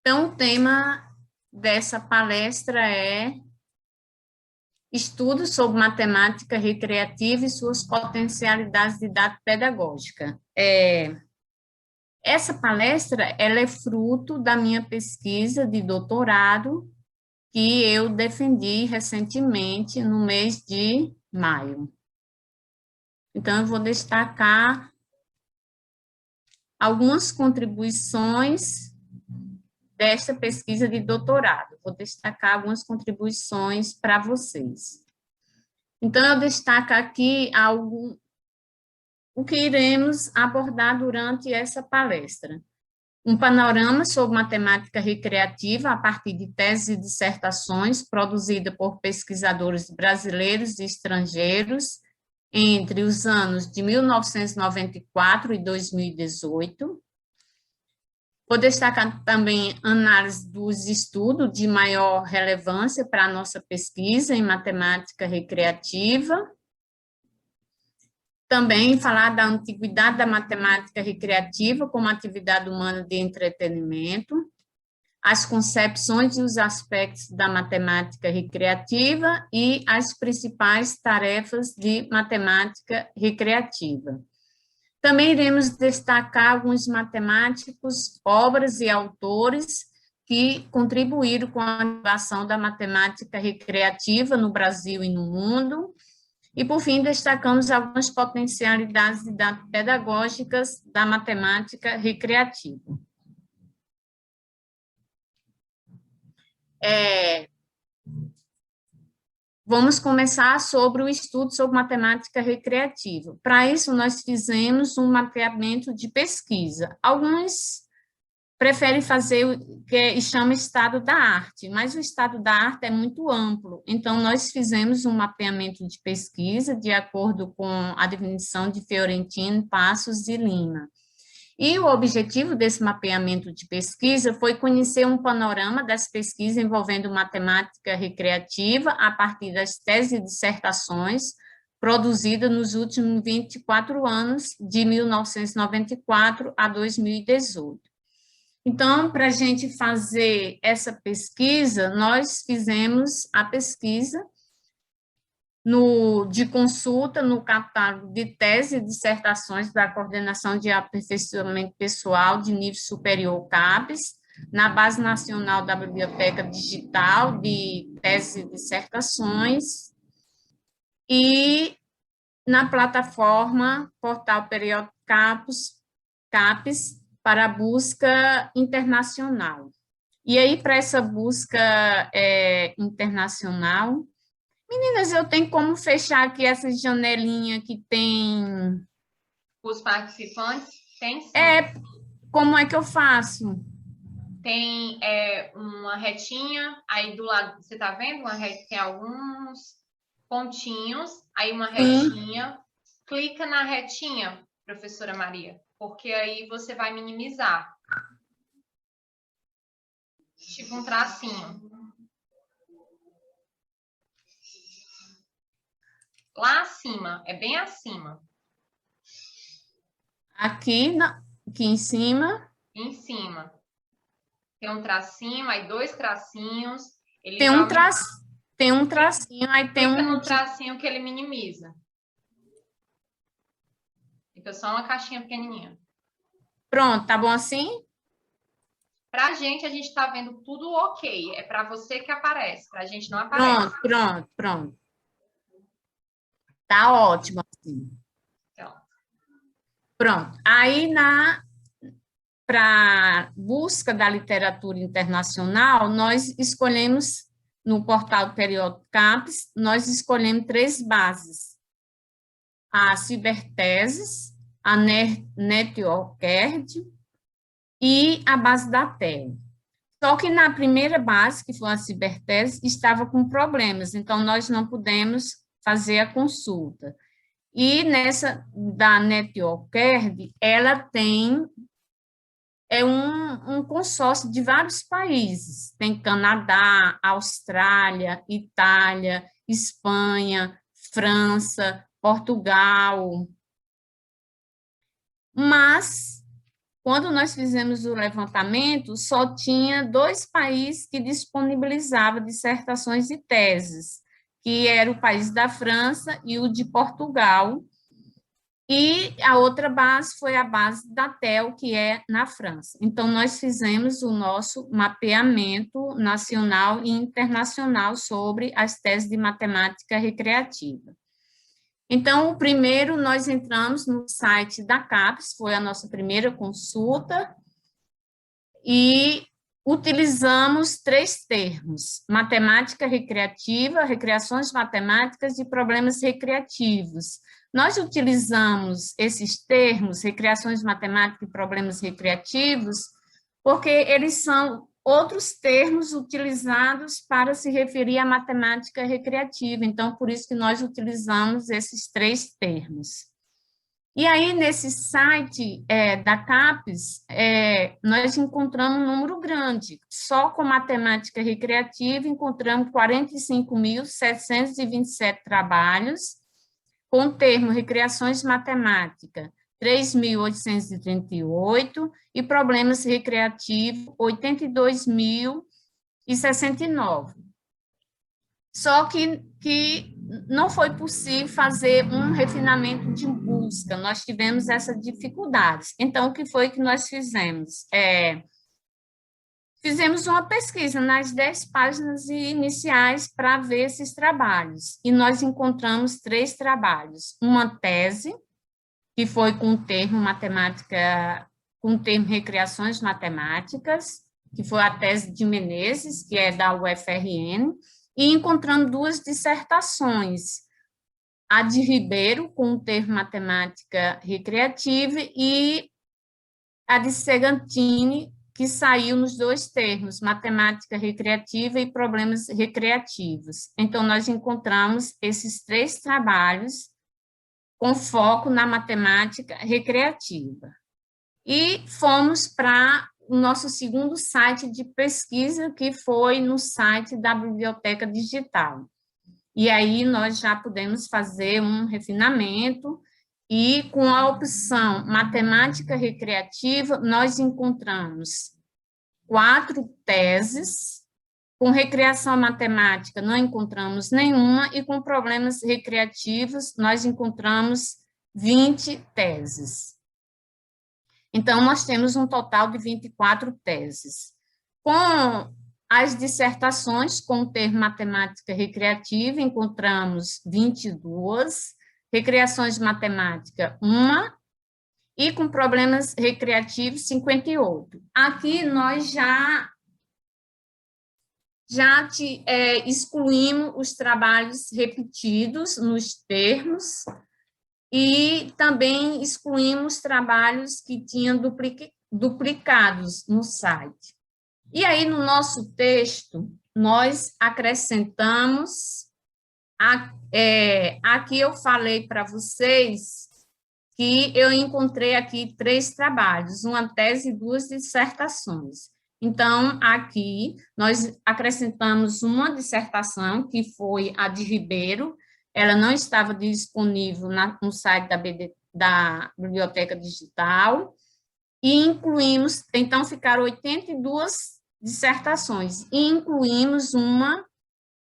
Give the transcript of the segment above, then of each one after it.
Então, o tema dessa palestra é Estudos sobre matemática recreativa e suas potencialidades didático-pedagógica. Essa palestra, ela é fruto da minha pesquisa de doutorado que eu defendi recentemente no mês de maio. Então, eu vou destacar algumas contribuições desta pesquisa de doutorado. Vou destacar algumas contribuições para vocês. Então, eu destaco aqui o que iremos abordar durante essa palestra. Um panorama sobre matemática recreativa a partir de teses e dissertações produzidas por pesquisadores brasileiros e estrangeiros entre os anos de 1994 e 2018. Vou destacar também análise dos estudos de maior relevância para a nossa pesquisa em matemática recreativa. Também falar da antiguidade da matemática recreativa como atividade humana de entretenimento, as concepções e os aspectos da matemática recreativa e as principais tarefas de matemática recreativa. Também iremos destacar alguns matemáticos, obras e autores que contribuíram com a inovação da matemática recreativa no Brasil e no mundo. E, por fim, destacamos algumas potencialidades pedagógicas da matemática recreativa. Vamos começar sobre o estudo sobre matemática recreativa. Para isso, nós fizemos um mapeamento de pesquisa. Alguns preferem fazer o que chama estado da arte, mas o estado da arte é muito amplo. Então, nós fizemos um mapeamento de pesquisa de acordo com a definição de Fiorentino, Passos e Lima. E o objetivo desse mapeamento de pesquisa foi conhecer um panorama das pesquisas envolvendo matemática recreativa a partir das teses e dissertações produzidas nos últimos 24 anos, de 1994 a 2018. Então, para a gente fazer essa pesquisa, nós fizemos a pesquisa de consulta no catálogo de tese e dissertações da Coordenação de Aperfeiçoamento Pessoal de Nível Superior CAPES, na Base Nacional da Biblioteca Digital de Teses e Dissertações, e na plataforma Portal Periódico CAPES para a busca internacional. E aí, para essa busca internacional, meninas, eu tenho como fechar aqui essa janelinha que tem... Os participantes? Tem sim. Como é que eu faço? Tem uma retinha, aí do lado, você está vendo? Tem alguns pontinhos, aí uma retinha. Clica na retinha, professora Maria, porque aí você vai minimizar. Tipo um tracinho. Lá acima, é bem acima. Aqui em cima? Em cima. Tem um tracinho, aí dois tracinhos. Tem um tracinho, aí tem Clica no tracinho que ele minimiza. Fica só uma caixinha pequenininha. Pronto, tá bom assim? Pra gente, a gente tá vendo tudo ok. É para você que aparece, pra gente não aparece. Pronto. Tá ótimo assim. Então. Pronto. Aí, para busca da literatura internacional, nós escolhemos, no portal Periódico CAPES, nós escolhemos 3 bases. A Ciberteses, a NetOrchid e a base da TEL. Só que na primeira base, que foi a Cibertese, estava com problemas, então nós não pudemos fazer a consulta. E nessa da NetOrchid, ela tem um consórcio de vários países, tem Canadá, Austrália, Itália, Espanha, França, Portugal, mas quando nós fizemos o levantamento, só tinha 2 países que disponibilizavam dissertações e teses, que era o país da França e o de Portugal, e a outra base foi a base da TEL, que é na França. Então, nós fizemos o nosso mapeamento nacional e internacional sobre as teses de matemática recreativa. Então, o primeiro, nós entramos no site da CAPES, foi a nossa primeira consulta, e utilizamos 3 termos: matemática recreativa, recreações matemáticas e problemas recreativos. Nós utilizamos esses termos, recreações matemáticas e problemas recreativos, porque eles são outros termos utilizados para se referir à matemática recreativa. Então, por isso que nós utilizamos esses 3 termos. E aí, nesse site da CAPES, nós encontramos um número grande. Só com matemática recreativa, encontramos 45.727 trabalhos, com o termo recreações matemáticas, 3.838, e problemas recreativos, 82.069. Só que não foi possível fazer um refinamento de busca, nós tivemos essa dificuldade. Então, o que foi que nós fizemos? Fizemos uma pesquisa nas 10 páginas iniciais para ver esses trabalhos, e nós encontramos 3 trabalhos. Uma tese, que foi com o termo matemática, com o termo recreações matemáticas, que foi a tese de Menezes, que é da UFRN, e encontrando 2 dissertações, a de Ribeiro, com o termo matemática recreativa, e a de Segantini, que saiu nos 2 termos, matemática recreativa e problemas recreativos. Então, nós encontramos esses 3 trabalhos com foco na matemática recreativa. E fomos para o nosso segundo site de pesquisa, que foi no site da Biblioteca Digital. E aí nós já pudemos fazer um refinamento, e com a opção matemática recreativa, nós encontramos 4 teses, com recreação matemática não encontramos nenhuma, e com problemas recreativos nós encontramos 20 teses. Então, nós temos um total de 24 teses. Com as dissertações, com o termo matemática recreativa, encontramos 22, recreações de matemática, 1, e com problemas recreativos, 58. Aqui nós já excluímos os trabalhos repetidos nos termos, e também excluímos trabalhos que tinham duplicados no site. E aí, no nosso texto, nós acrescentamos, aqui eu falei para vocês que eu encontrei aqui 3 trabalhos, uma tese e 2 dissertações. Então, aqui, nós acrescentamos uma dissertação, que foi a de Ribeiro. Ela não estava disponível no site da Biblioteca Digital, e incluímos, então, ficaram 82 dissertações, e incluímos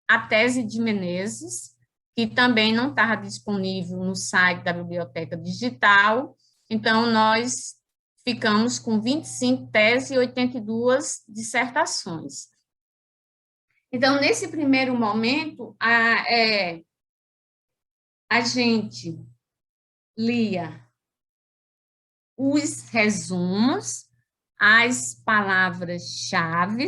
a tese de Menezes, que também não estava disponível no site da Biblioteca Digital. Então, nós ficamos com 25 teses e 82 dissertações. Então, nesse primeiro momento, a gente lia os resumos, as palavras-chave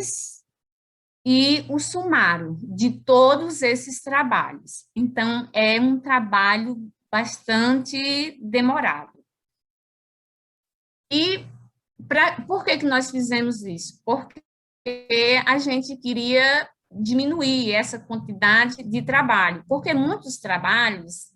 e o sumário de todos esses trabalhos. Então, é um trabalho bastante demorado. E por que nós fizemos isso? Porque a gente queria diminuir essa quantidade de trabalho, porque muitos trabalhos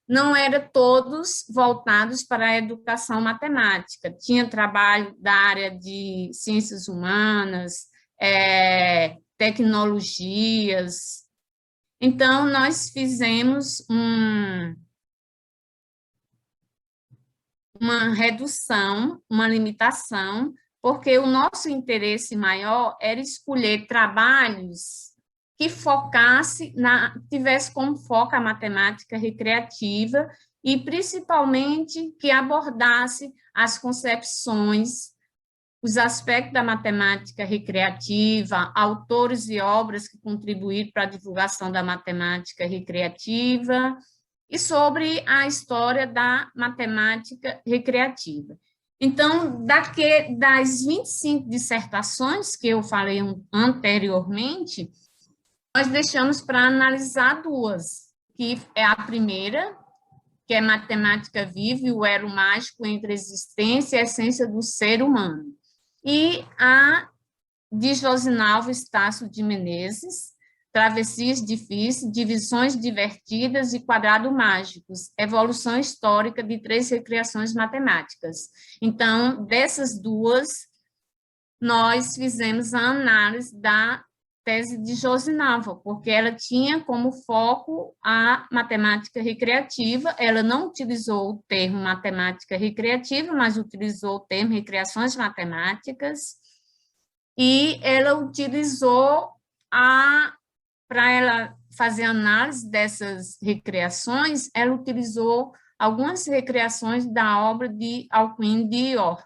não eram todos voltados para a educação matemática. Tinha trabalho da área de ciências humanas, tecnologias. Então, nós fizemos uma redução, uma limitação, porque o nosso interesse maior era escolher trabalhos que tivesse como foco a matemática recreativa e, principalmente, que abordasse as concepções, os aspectos da matemática recreativa, autores e obras que contribuíram para a divulgação da matemática recreativa e sobre a história da matemática recreativa. Então, das 25 dissertações que eu falei anteriormente, nós deixamos para analisar duas, que é a primeira, que é Matemática Viva e o Elo Mágico entre a Existência e a Essência do Ser Humano, e a de Josinalvo Estácio de Menezes, Travessias Difíceis, Divisões Divertidas e Quadrados Mágicos, Evolução Histórica de Três Recriações Matemáticas. Então, dessas duas, nós fizemos a análise da tese de Josinalvo, porque ela tinha como foco a matemática recreativa, ela não utilizou o termo matemática recreativa, mas utilizou o termo recreações matemáticas, e ela utilizou para ela fazer análise dessas recriações, ela utilizou algumas recriações da obra de Alcuin de York.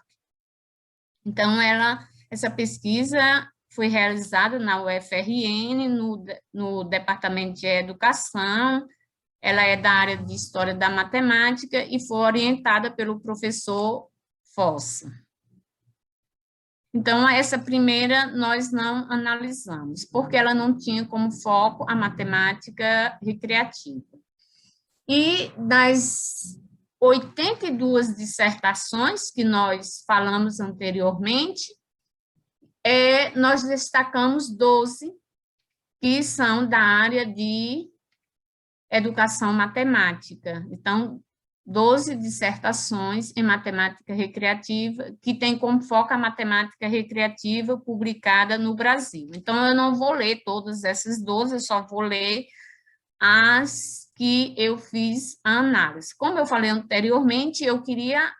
Então, essa pesquisa foi realizada na UFRN, no Departamento de Educação, ela é da área de História da Matemática e foi orientada pelo professor Fossa. Então, essa primeira nós não analisamos, porque ela não tinha como foco a matemática recreativa. E das 82 dissertações que nós falamos anteriormente, nós destacamos 12 que são da área de educação matemática. Então, 12 dissertações em matemática recreativa, que tem como foco a matemática recreativa publicada no Brasil. Então, eu não vou ler todas essas 12, eu só vou ler as que eu fiz a análise. Como eu falei anteriormente, eu queria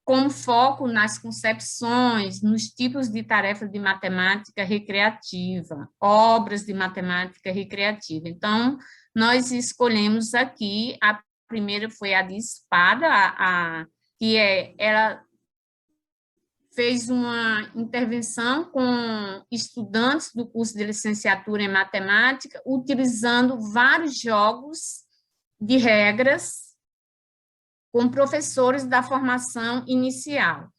como foco nas concepções, nos tipos de tarefas de matemática recreativa, obras de matemática recreativa. Então, nós escolhemos aqui a primeira foi a de Espada, ela fez uma intervenção com estudantes do curso de licenciatura em matemática, utilizando vários jogos de regras com professores da formação inicial.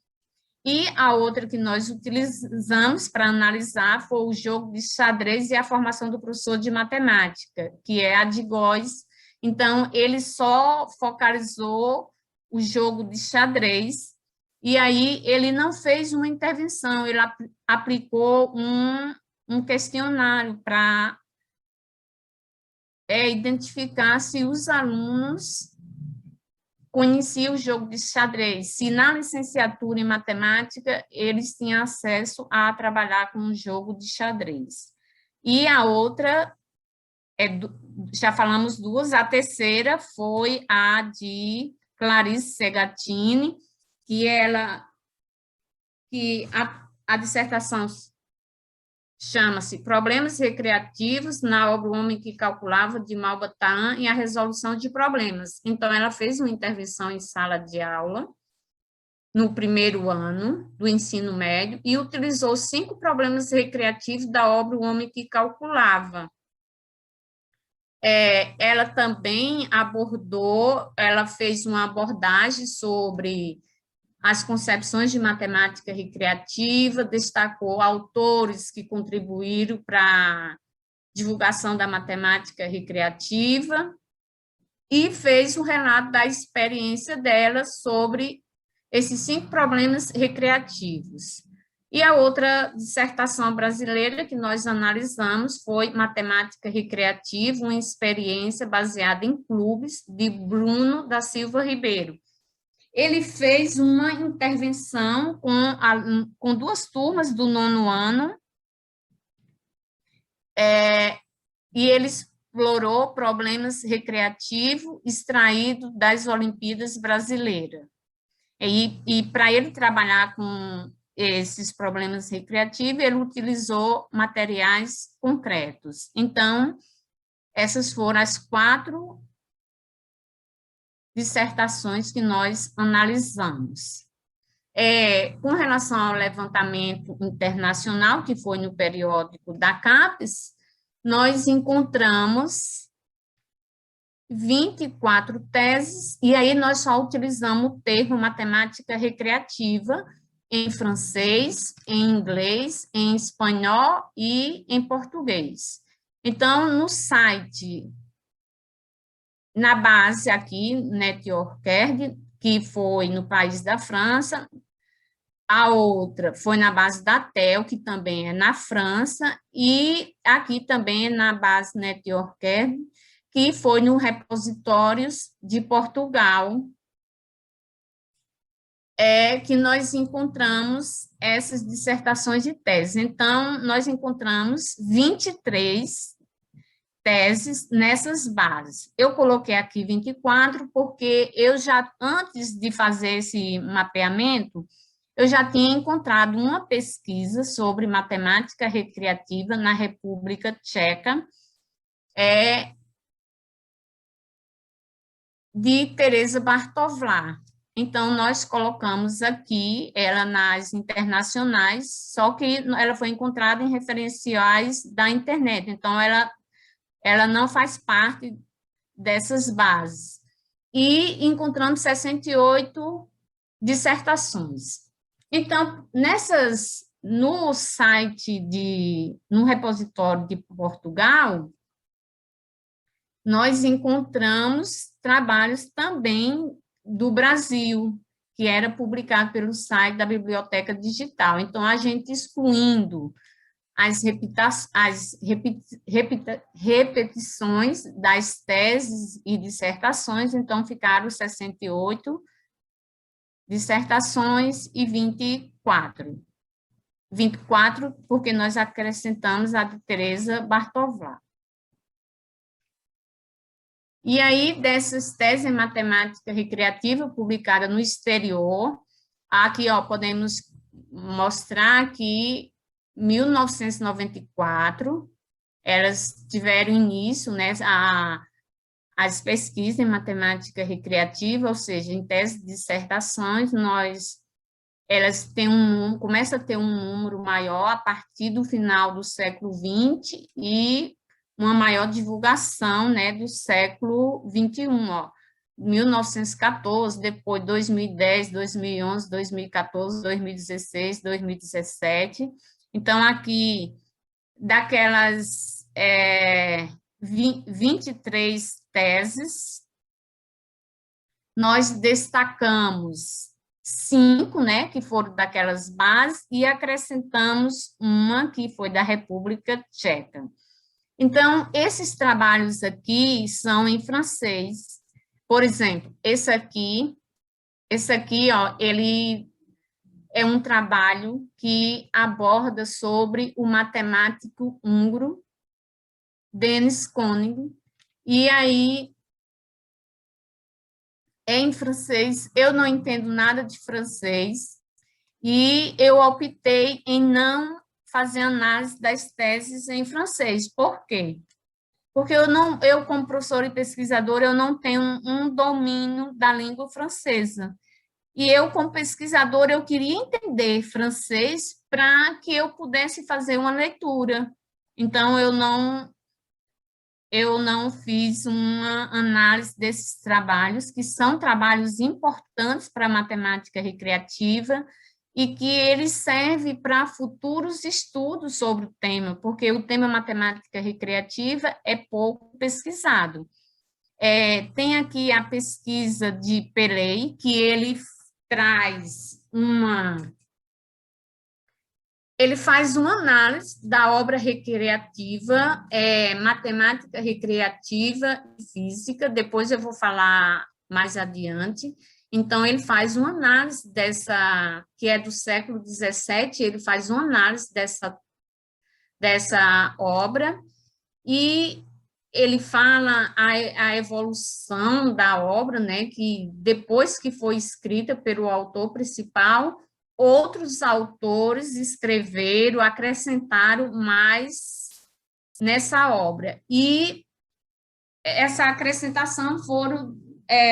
E a outra que nós utilizamos para analisar foi o jogo de xadrez e a formação do professor de matemática, que é a de Góes. Então, ele só focalizou o jogo de xadrez, e aí ele não fez uma intervenção, ele aplicou um questionário para identificar se os alunos conheciam o jogo de xadrez, se na licenciatura em matemática eles tinham acesso a trabalhar com o jogo de xadrez. E a outra já falamos duas, a terceira foi a de Clarice Segatini, que a dissertação chama-se Problemas Recreativos na obra O Homem que Calculava, de Malbataan, e a Resolução de Problemas. Então, ela fez uma intervenção em sala de aula, no primeiro ano do ensino médio, e utilizou 5 problemas recreativos da obra O Homem que Calculava. Ela também ela fez uma abordagem sobre as concepções de matemática recreativa, destacou autores que contribuíram para a divulgação da matemática recreativa e fez um relato da experiência dela sobre esses 5 problemas recreativos. E a outra dissertação brasileira que nós analisamos foi Matemática Recreativa, uma experiência baseada em clubes, de Bruno da Silva Ribeiro. Ele fez uma intervenção com 2 turmas do 9º ano, e ele explorou problemas recreativos extraídos das Olimpíadas Brasileiras. E para ele trabalhar com esses problemas recreativos, ele utilizou materiais concretos. Então, essas foram as 4 dissertações que nós analisamos. Com relação ao levantamento internacional, que foi no periódico da CAPES, nós encontramos 24 teses, e aí nós só utilizamos o termo matemática recreativa em francês, em inglês, em espanhol e em português. Então, no site, na base aqui, NetOrCerd, que foi no país da França, a outra foi na base da TEL, que também é na França, e aqui também é na base NetOrCerd, que foi no Repositórios de Portugal, que nós encontramos essas dissertações de tese. Então, nós encontramos 23 teses nessas bases. Eu coloquei aqui 24 porque eu já, antes de fazer esse mapeamento, eu já tinha encontrado uma pesquisa sobre matemática recreativa na República Tcheca, de Teresa Bartová. Então, nós colocamos aqui ela nas internacionais, só que ela foi encontrada em referenciais da internet, então ela não faz parte dessas bases. E encontramos 68 dissertações. Então, no site no repositório de Portugal, nós encontramos trabalhos também do Brasil, que era publicado pelo site da Biblioteca Digital. Então, a gente excluindo as repetições das teses e dissertações, então ficaram 68 dissertações e 24. 24 porque nós acrescentamos a de Teresa Bartová. E aí, dessas teses em matemática recreativa publicadas no exterior, aqui, podemos mostrar que 1994, elas tiveram início, né, as pesquisas em matemática recreativa, ou seja, em tese de dissertações, elas começam a ter um número maior a partir do final do século XX e uma maior divulgação, né, do século XXI, 1914, depois 2010, 2011, 2014, 2016, 2017. Então, aqui, daquelas 23 teses, nós destacamos 5, né, que foram daquelas bases, e acrescentamos uma que foi da República Tcheca. Então, esses trabalhos aqui são em francês. Por exemplo, esse aqui, ele é um trabalho que aborda sobre o matemático húngaro Denis Koenig, e aí é em francês, eu não entendo nada de francês, e eu optei em não fazer análise das teses em francês. Por quê? Porque eu como professora e pesquisadora, eu não tenho um domínio da língua francesa. E eu, como pesquisadora, eu queria entender francês para que eu pudesse fazer uma leitura. Então, eu não fiz uma análise desses trabalhos, que são trabalhos importantes para a matemática recreativa, e que eles servem para futuros estudos sobre o tema, porque o tema matemática recreativa é pouco pesquisado. Tem aqui a pesquisa de Pelley, que ele faz uma análise da obra recreativa, matemática recreativa e física, depois eu vou falar mais adiante. Então, ele faz uma análise que é do século XVII, ele faz uma análise dessa obra, e ele fala a evolução da obra, né, que depois que foi escrita pelo autor principal, outros autores escreveram, acrescentaram mais nessa obra. E essa acrescentação foram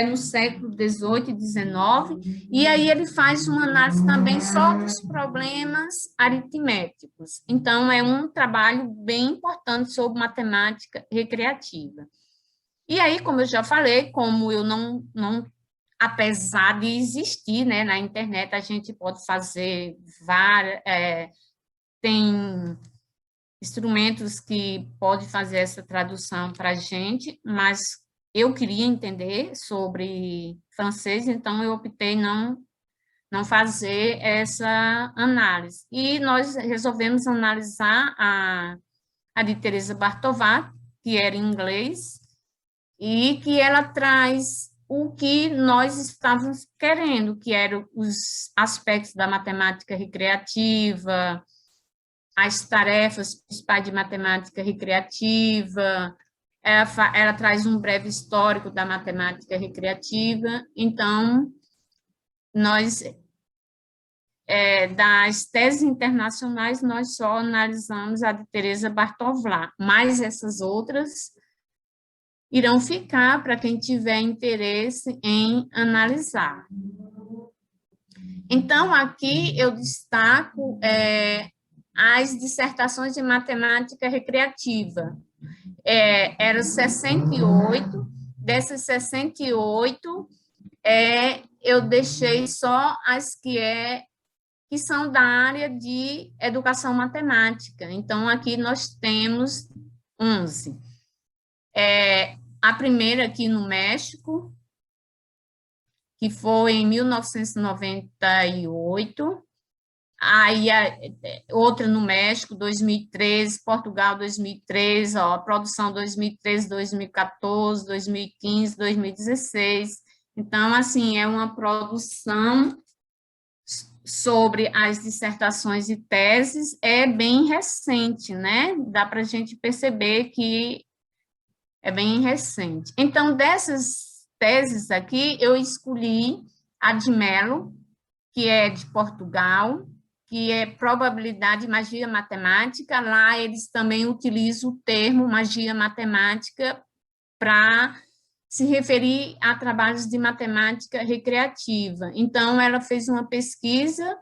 no século XVIII e XIX, e aí ele faz uma análise também só dos problemas aritméticos. Então, é um trabalho bem importante sobre matemática recreativa. E aí, como eu já falei, como eu não apesar de existir, né, na internet, a gente pode fazer várias, tem instrumentos que podem fazer essa tradução para a gente, mas eu queria entender sobre francês, então eu optei não fazer essa análise. E nós resolvemos analisar a de Teresa Bartovat, que era em inglês, e que ela traz o que nós estávamos querendo, que eram os aspectos da matemática recreativa, as tarefas principais de matemática recreativa, ela traz um breve histórico da matemática recreativa. Então, nós, das teses internacionais, nós só analisamos a de Teresa Bartolá, mas essas outras irão ficar para quem tiver interesse em analisar. Então, aqui eu destaco as dissertações de matemática recreativa. Eram 68, dessas 68, eu deixei só as que são da área de educação matemática. Então, aqui nós temos 11. A primeira aqui no México, que foi em 1998, aí outra no México, 2013, Portugal, 2013, a produção 2013, 2014, 2015, 2016. Então, assim, é uma produção sobre as dissertações e teses, é bem recente, né? Dá para a gente perceber que é bem recente. Então, dessas teses aqui, eu escolhi a de Mello, que é de Portugal, que é probabilidade e magia matemática. Lá eles também utilizam o termo magia matemática para se referir a trabalhos de matemática recreativa. Então, ela fez uma pesquisa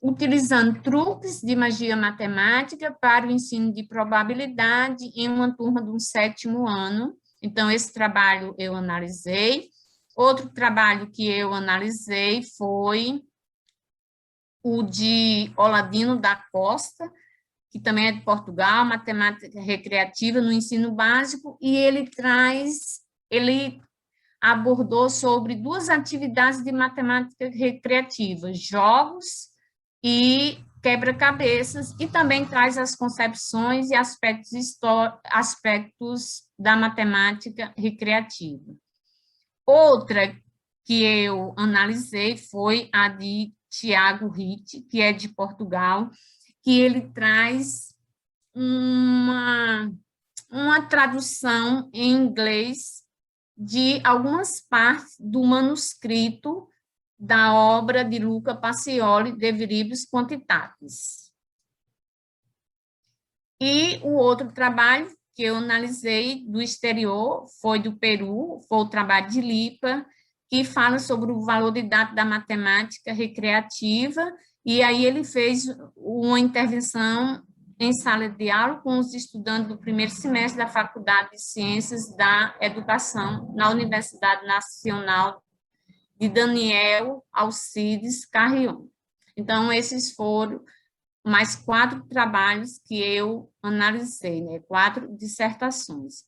utilizando truques de magia matemática para o ensino de probabilidade em uma turma do 7º ano. Então, esse trabalho eu analisei. Outro trabalho que eu analisei foi o de Oladino da Costa, que também é de Portugal, matemática recreativa no ensino básico, e ele abordou sobre 2 atividades de matemática recreativa, jogos e quebra-cabeças, e também traz as concepções e aspectos da matemática recreativa. Outra que eu analisei foi a de Tiago Ritt, que é de Portugal, que ele traz uma tradução em inglês de algumas partes do manuscrito da obra de Luca Pacioli, De Viribus Quantitatis. E o outro trabalho que eu analisei do exterior foi do Peru, foi o trabalho de Lipa, que fala sobre o valor de dados da matemática recreativa, e aí ele fez uma intervenção em sala de aula com os estudantes do primeiro semestre da Faculdade de Ciências da Educação na Universidade Nacional de Daniel Alcides Carrion. Então, esses foram mais 4 trabalhos que eu analisei, né? 4 dissertações.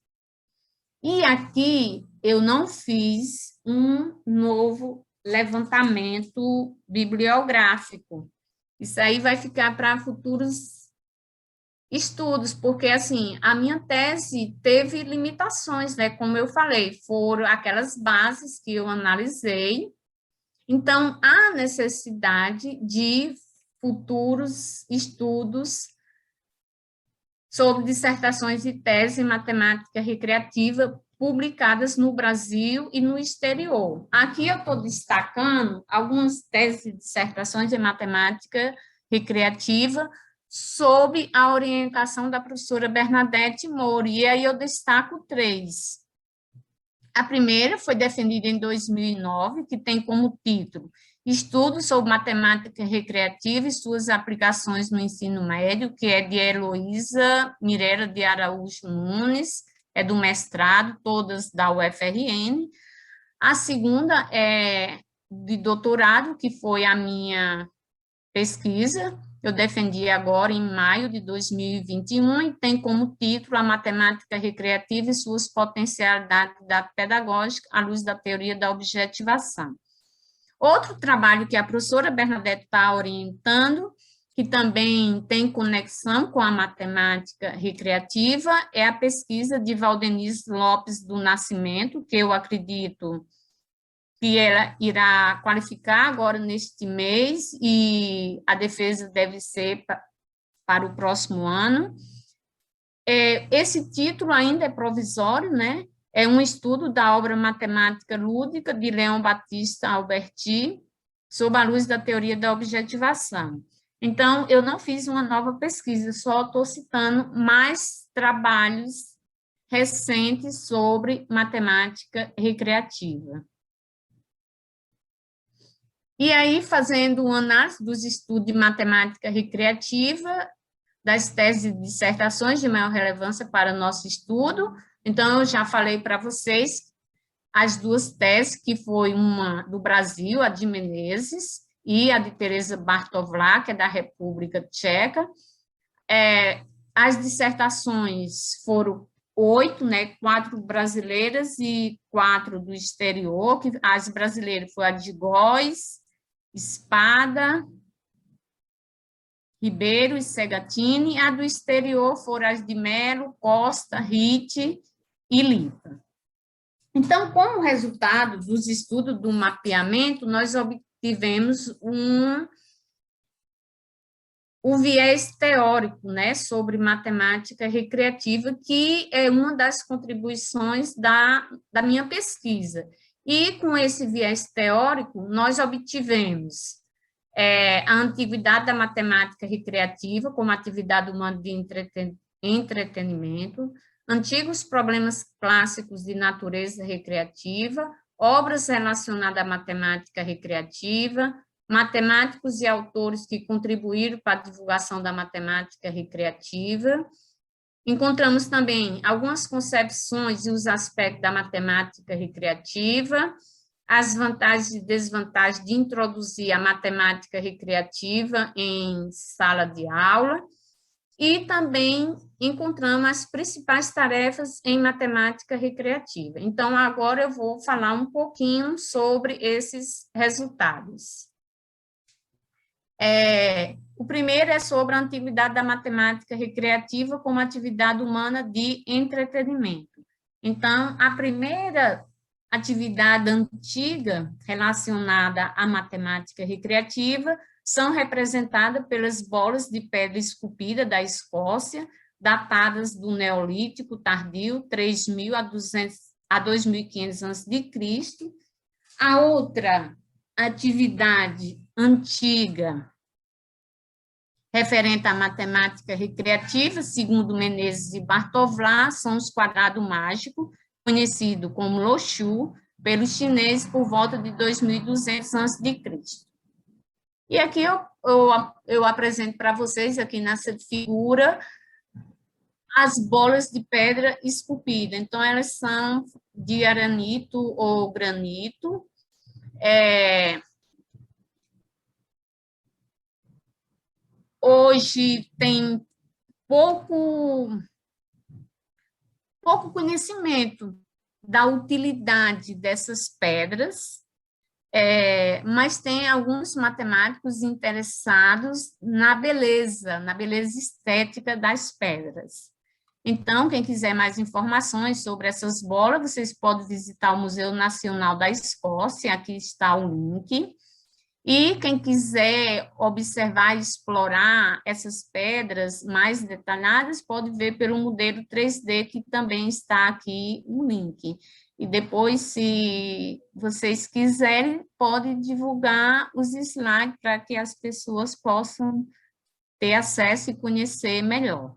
E aqui eu não fiz um novo levantamento bibliográfico. Isso aí vai ficar para futuros estudos, porque, assim, a minha tese teve limitações, né? Como eu falei, foram aquelas bases que eu analisei. Então, há necessidade de futuros estudos sobre dissertações e teses em matemática recreativa publicadas no Brasil e no exterior. Aqui eu estou destacando algumas teses e dissertações em matemática recreativa sob a orientação da professora Bernadette Moura, e aí eu destaco 3. A primeira foi defendida em 2009, que tem como título Estudos sobre Matemática Recreativa e suas aplicações no ensino médio, que é de Heloísa Mirella de Araújo Nunes, é do mestrado, todas da UFRN. A segunda é de doutorado, que foi a minha pesquisa, eu defendi agora em maio de 2021, e tem como título A Matemática Recreativa e suas potencialidades pedagógicas à luz da teoria da objetivação. Outro trabalho que a professora Bernadette está orientando, que também tem conexão com a matemática recreativa, é a pesquisa de Valdenise Lopes do Nascimento, que eu acredito que ela irá qualificar agora neste mês, e a defesa deve ser para o próximo ano. Esse título ainda é provisório, né? É um estudo da obra Matemática Lúdica, de Leon Batista Alberti, sob a luz da teoria da objetivação. Então, eu não fiz uma nova pesquisa, só estou citando mais trabalhos recentes sobre matemática recreativa. E aí, fazendo uma análise dos estudos de matemática recreativa, das teses e dissertações de maior relevância para o nosso estudo, então, eu já falei para vocês as 2 teses, que foi uma do Brasil, a de Menezes, e a de Teresa Bartovlak, que é da República Tcheca. As dissertações foram 8, né, 4 brasileiras e 4 do exterior, que as brasileiras foram a de Góes, Espada, Ribeiro e Segatini, a do exterior foram as de Melo, Costa, Ritt e Lipa. Então, como resultado dos estudos do mapeamento, nós obtivemos um viés teórico, né, sobre matemática recreativa, que é uma das contribuições da minha pesquisa. E, com esse viés teórico, nós obtivemos a antiguidade da matemática recreativa como atividade humana de entretenimento, antigos problemas clássicos de natureza recreativa, obras relacionadas à matemática recreativa, matemáticos e autores que contribuíram para a divulgação da matemática recreativa. Encontramos também algumas concepções e os aspectos da matemática recreativa, as vantagens e desvantagens de introduzir a matemática recreativa em sala de aula, e também encontramos as principais tarefas em matemática recreativa. Então, agora eu vou falar um pouquinho sobre esses resultados. O primeiro é sobre a antiguidade da matemática recreativa como atividade humana de entretenimento. Então, a primeira atividade antiga relacionada à matemática recreativa são representadas pelas bolas de pedra esculpida da Escócia, datadas do Neolítico tardio, 3.000 a 2.500 a.C. A outra atividade antiga referente à matemática recreativa, segundo Menezes e Bartovlak, são os quadrados mágicos, conhecido como Loxu, pelos chineses por volta de 2.200 a.C. E aqui eu apresento para vocês, aqui nessa figura, as bolas de pedra esculpida. Então, elas são de arenito ou granito. Hoje tem pouco conhecimento da utilidade dessas pedras, mas tem alguns matemáticos interessados na beleza estética das pedras. Então, quem quiser mais informações sobre essas bolas, vocês podem visitar o Museu Nacional da Escócia, aqui está o link. E quem quiser observar e explorar essas pedras mais detalhadas, pode ver pelo modelo 3D, que também está aqui no link. E depois, se vocês quiserem, pode divulgar os slides para que as pessoas possam ter acesso e conhecer melhor.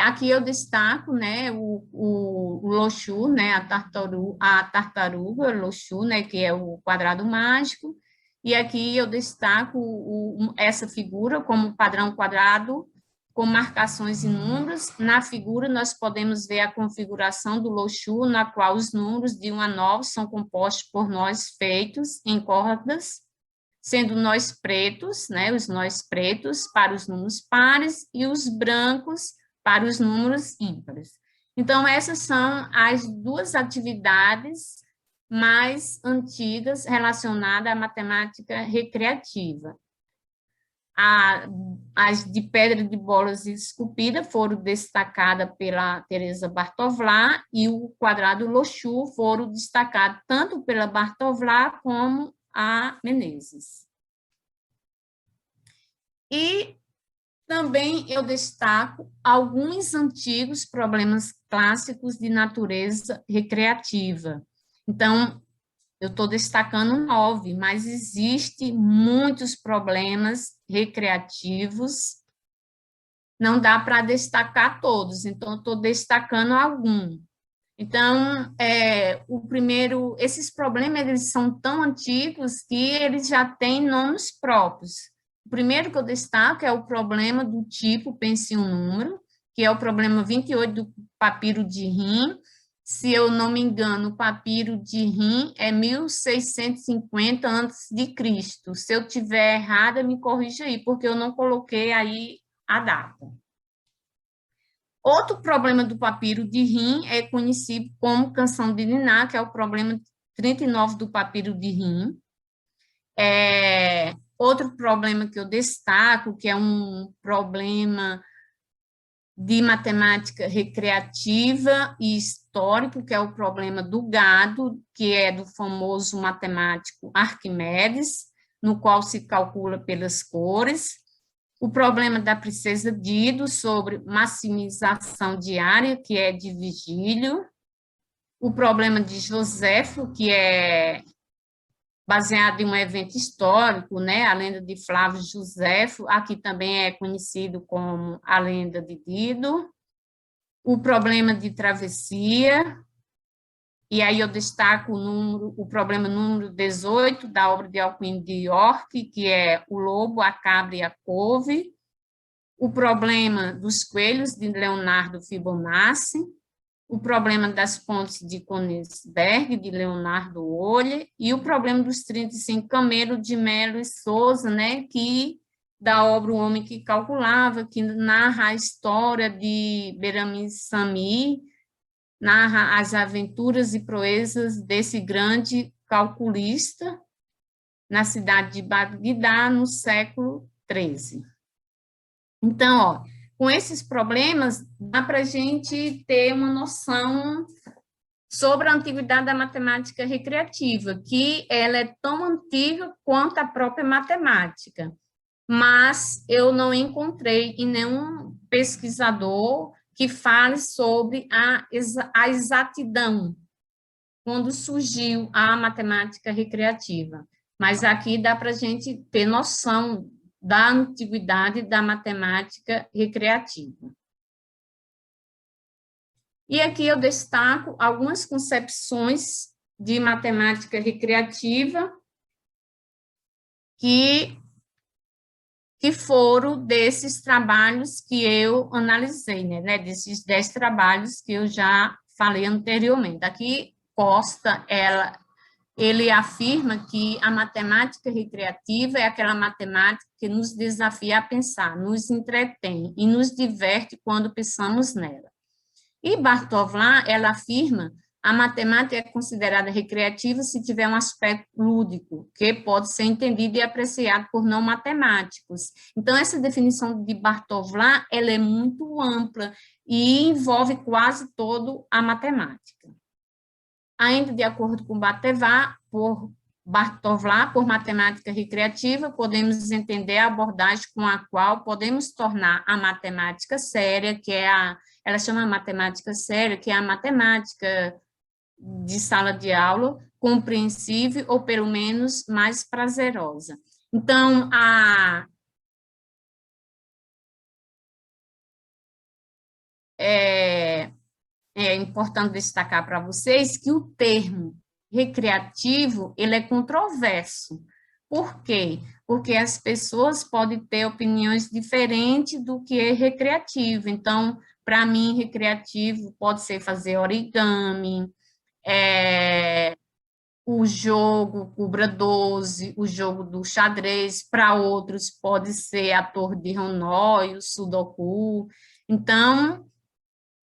Aqui eu destaco, né, o Loxu, né, a tartaruga Loxu, né, que é o quadrado mágico, e aqui eu destaco essa figura como padrão quadrado, com marcações e números. Na figura, nós podemos ver a configuração do Loxu, na qual os números de 1 a 9 são compostos por nós feitos em cordas, sendo nós pretos, né, os nós pretos para os números pares e os brancos para os números ímpares. Então, essas são as duas atividades mais antigas relacionadas à matemática recreativa. As de pedra de bolas esculpida foram destacadas pela Teresa Bartovlat e o quadrado Loxu foram destacados tanto pela Bartovlat como a Menezes. E também eu destaco alguns antigos problemas clássicos de natureza recreativa. Então, eu estou destacando 9, mas existem muitos problemas recreativos, não dá para destacar todos, então, eu estou destacando algum. Então, esses problemas, eles são tão antigos que eles já têm nomes próprios. O primeiro que eu destaco é o problema do tipo pense um número, que é o problema 28 do papiro de Rim. Se eu não me engano, o papiro de Rim é 1650 a.C. Se eu tiver errada, me corrija aí, porque eu não coloquei aí a data. Outro problema do papiro de Rim é conhecido como canção de Niná, que é o problema 39 do papiro de Rim. Outro problema que eu destaco, que é um problema de matemática recreativa e histórico, que é o problema do gado, que é do famoso matemático Arquimedes, no qual se calcula pelas cores. O problema da princesa Dido, sobre maximização diária, que é de Vigílio. O problema de Joséfo, que é baseado em um evento histórico, né, a lenda de Flávio Joséfo, aqui também é conhecido como a lenda de Dido. O problema de travessia, e aí eu destaco o problema número 18 da obra de Alcuin de York, que é o lobo, a cabra e a couve. O problema dos coelhos, de Leonardo Fibonacci. O problema das pontes de Königsberg, de Leonardo Euler, e o problema dos 35 camelos, de Melo e Souza, né, que, da obra O Homem que Calculava, que narra a história de Beramis Samir, narra as aventuras e proezas desse grande calculista na cidade de Bagdá, no século XIII. Então, ó, com esses problemas, dá para a gente ter uma noção sobre a antiguidade da matemática recreativa, que ela é tão antiga quanto a própria matemática, mas eu não encontrei em nenhum pesquisador que fale sobre a exatidão, quando surgiu a matemática recreativa. Mas aqui dá para a gente ter noção da antiguidade da matemática recreativa. E aqui eu destaco algumas concepções de matemática recreativa que foram desses trabalhos que eu analisei, né, desses 10 trabalhos que eu já falei anteriormente. Aqui Costa, ele afirma que a matemática recreativa é aquela matemática que nos desafia a pensar, nos entretém e nos diverte quando pensamos nela. E Bartovlat, ela afirma a matemática é considerada recreativa se tiver um aspecto lúdico, que pode ser entendido e apreciado por não matemáticos. Então, essa definição de Bartovlat, ela é muito ampla e envolve quase toda a matemática. Ainda de acordo com Bartovlat, por Bartolá, por matemática recreativa, podemos entender a abordagem com a qual podemos tornar a matemática séria, ela chama matemática séria, que é a matemática de sala de aula, compreensível ou, pelo menos, mais prazerosa. Então, é importante destacar para vocês que o termo recreativo, ele é controverso. Por quê? Porque as pessoas podem ter opiniões diferentes do que é recreativo. Então, para mim, recreativo pode ser fazer origami, o jogo Cubra 12, o jogo do xadrez, para outros pode ser a torre de Hanoi, o Sudoku. Então,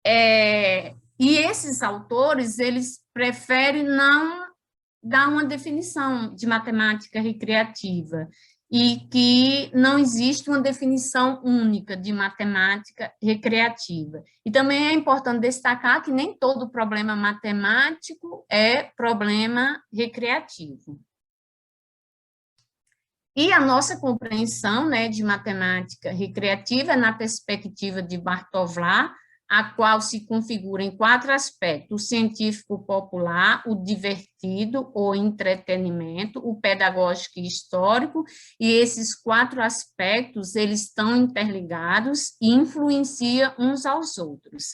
e esses autores, eles preferem não dar uma definição de matemática recreativa, e que não existe uma definição única de matemática recreativa. E também é importante destacar que nem todo problema matemático é problema recreativo. E a nossa compreensão, né, de matemática recreativa na perspectiva de Bartolá, a qual se configura em 4 aspectos: o científico popular, o divertido ou entretenimento, o pedagógico e histórico, e esses 4 aspectos, eles estão interligados e influenciam uns aos outros.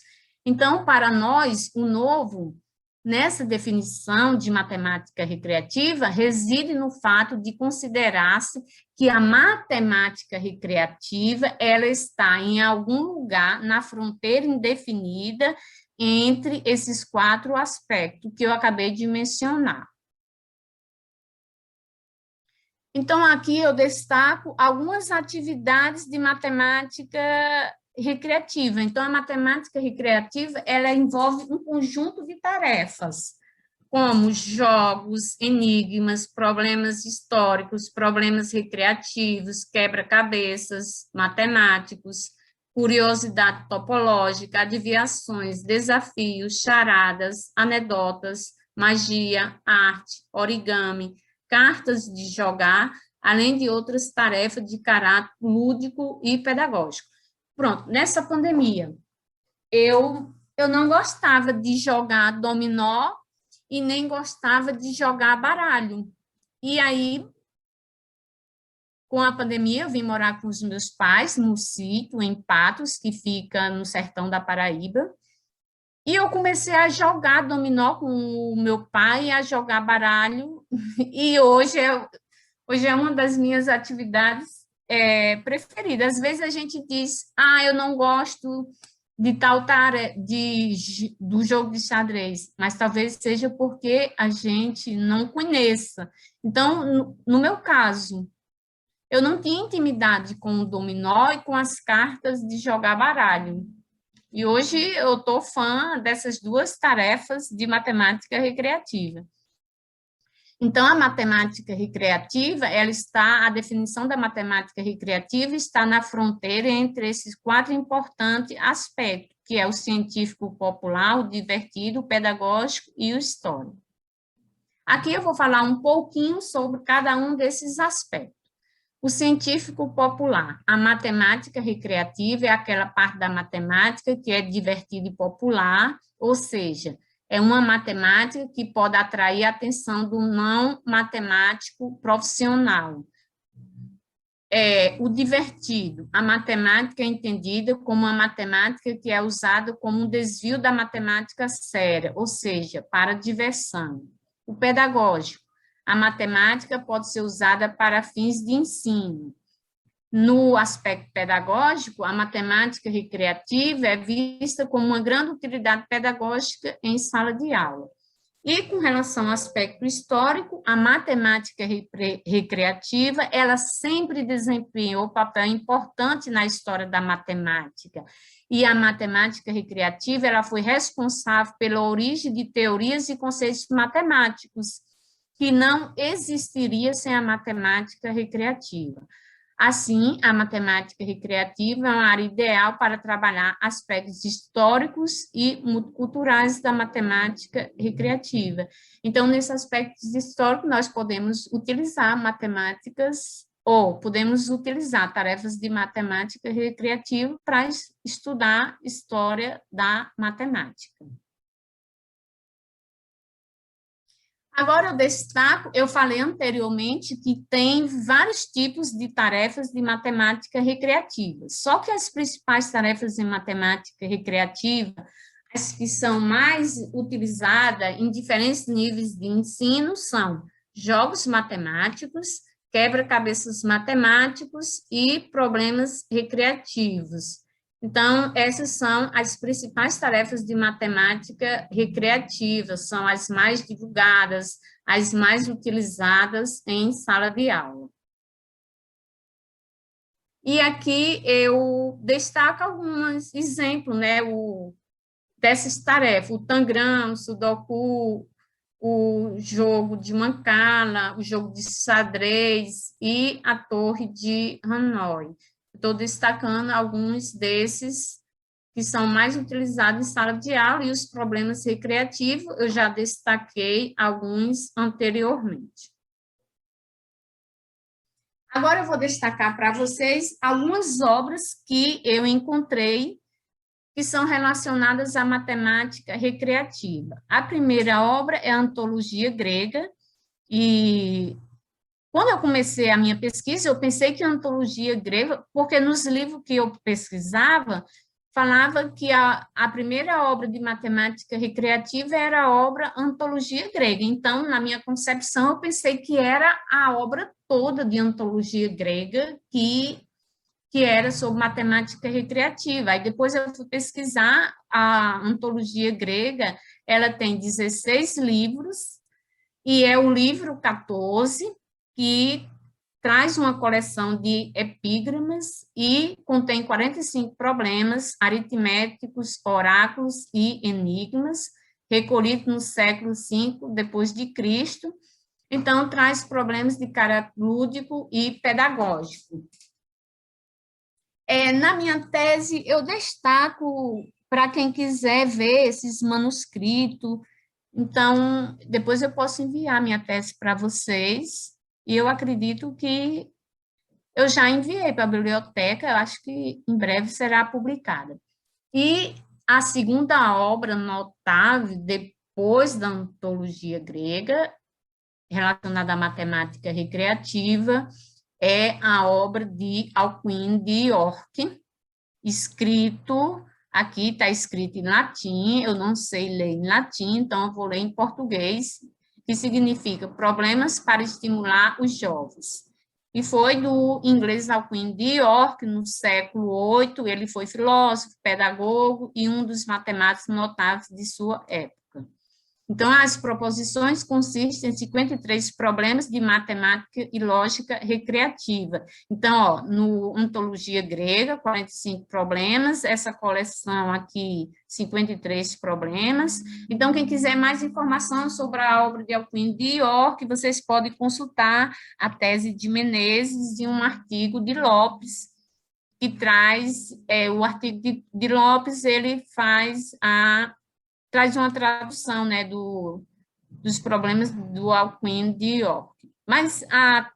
Então, para nós, o novo, nessa definição de matemática recreativa, reside no fato de considerar-se que a matemática recreativa, ela está em algum lugar na fronteira indefinida entre esses 4 aspectos que eu acabei de mencionar. Então, aqui eu destaco algumas atividades de matemática recreativa. Então, a matemática recreativa, ela envolve um conjunto de tarefas, como jogos, enigmas, problemas históricos, problemas recreativos, quebra-cabeças matemáticos, curiosidade topológica, adivinhações, desafios, charadas, anedotas, magia, arte, origami, cartas de jogar, além de outras tarefas de caráter lúdico e pedagógico. Pronto, nessa pandemia, eu não gostava de jogar dominó e nem gostava de jogar baralho. E aí, com a pandemia, eu vim morar com os meus pais no sítio, em Patos, que fica no sertão da Paraíba, e eu comecei a jogar dominó com o meu pai, a jogar baralho, e hoje é uma das minhas atividades preferidas. Às vezes a gente diz, eu não gosto de tal tarefa, do jogo de xadrez, mas talvez seja porque a gente não conheça. Então, no meu caso, eu não tinha intimidade com o dominó e com as cartas de jogar baralho. E hoje eu estou fã dessas 2 tarefas de matemática recreativa. Então, a matemática recreativa, a definição da matemática recreativa está na fronteira entre esses 4 importantes aspectos, que é o científico popular, o divertido, o pedagógico e o histórico. Aqui eu vou falar um pouquinho sobre cada um desses aspectos. O científico popular, a matemática recreativa é aquela parte da matemática que é divertida e popular, ou seja, é uma matemática que pode atrair a atenção do não matemático profissional. O divertido, a matemática é entendida como uma matemática que é usada como um desvio da matemática séria, ou seja, para diversão. O pedagógico, a matemática pode ser usada para fins de ensino. No aspecto pedagógico, a matemática recreativa é vista como uma grande utilidade pedagógica em sala de aula. E com relação ao aspecto histórico, a matemática recreativa, ela sempre desempenhou um papel importante na história da matemática. E a matemática recreativa, ela foi responsável pela origem de teorias e conceitos matemáticos, que não existiria sem a matemática recreativa. Assim, a matemática recreativa é uma área ideal para trabalhar aspectos históricos e multiculturais da matemática recreativa. Então, nesses aspectos históricos, nós podemos utilizar matemáticas ou podemos utilizar tarefas de matemática recreativa para estudar história da matemática. Agora eu destaco, eu falei anteriormente que tem vários tipos de tarefas de matemática recreativa, só que as principais tarefas em matemática recreativa, as que são mais utilizadas em diferentes níveis de ensino, são jogos matemáticos, quebra-cabeças matemáticos e problemas recreativos. Então, essas são as principais tarefas de matemática recreativa, são as mais divulgadas, as mais utilizadas em sala de aula. E aqui eu destaco alguns exemplos, né, dessas tarefas, o Tangram, o Sudoku, o jogo de Mancala, o jogo de xadrez e a Torre de Hanoi. Estou destacando alguns desses que são mais utilizados em sala de aula, e os problemas recreativos, eu já destaquei alguns anteriormente. Agora eu vou destacar para vocês algumas obras que eu encontrei que são relacionadas à matemática recreativa. A primeira obra é a Antologia Grega, e quando eu comecei a minha pesquisa, eu pensei que a Antologia Grega, porque nos livros que eu pesquisava, falava que a primeira obra de matemática recreativa era a obra Antologia Grega. Então, na minha concepção, eu pensei que era a obra toda de Antologia Grega que era sobre matemática recreativa. Aí depois eu fui pesquisar a Antologia Grega, ela tem 16 livros, e é o livro 14, que traz uma coleção de epígramas e contém 45 problemas aritméticos, oráculos e enigmas, recolhidos no século V depois de Cristo. Então, traz problemas de caráter lúdico e pedagógico. Na minha tese, eu destaco, para quem quiser ver esses manuscritos, então, depois eu posso enviar minha tese para vocês, e eu acredito que eu já enviei para a biblioteca, eu acho que em breve será publicada. E a segunda obra notável, depois da Antologia Grega, relacionada à matemática recreativa, é a obra de Alcuin de York, escrito, aqui está escrito em latim, eu não sei ler em latim, então eu vou ler em português, que significa Problemas para Estimular os Jovens. E foi do inglês Alcuin de York, no século VIII, ele foi filósofo, pedagogo e um dos matemáticos notáveis de sua época. Então, as proposições consistem em 53 problemas de matemática e lógica recreativa. Então, ó, no Ontologia Grega, 45 problemas, essa coleção aqui, 53 problemas. Então, quem quiser mais informação sobre a obra de Alcuin de York, vocês podem consultar a tese de Menezes e um artigo de Lopes, que traz, o artigo de Lopes, ele traz uma tradução, né, dos problemas do Alcuin de York. Mas a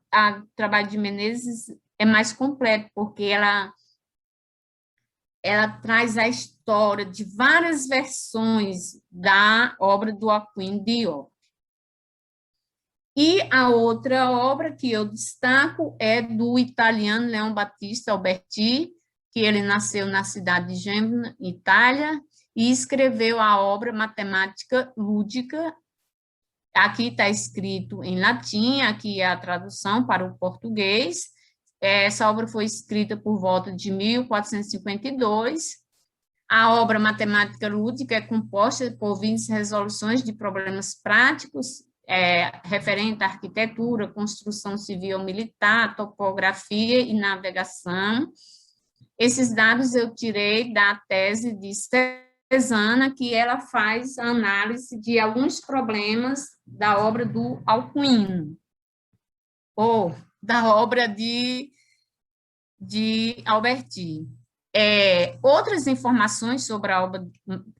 trabalho de Menezes é mais completo, porque ela traz a história de várias versões da obra do Alcuin de York. E a outra obra que eu destaco é do italiano Leon Battista Alberti, que ele nasceu na cidade de Gênova, Itália, e escreveu a obra Matemática Lúdica. Aqui está escrito em latim, aqui é a tradução para o português. Essa obra foi escrita por volta de 1452. A obra Matemática Lúdica é composta por 20 resoluções de problemas práticos, referente à arquitetura, construção civil ou militar, topografia e navegação. Esses dados eu tirei da tese de Cesana, que ela faz a análise de alguns problemas da obra do Alcuin, ou da obra de de Alberti. Outras informações sobre a obra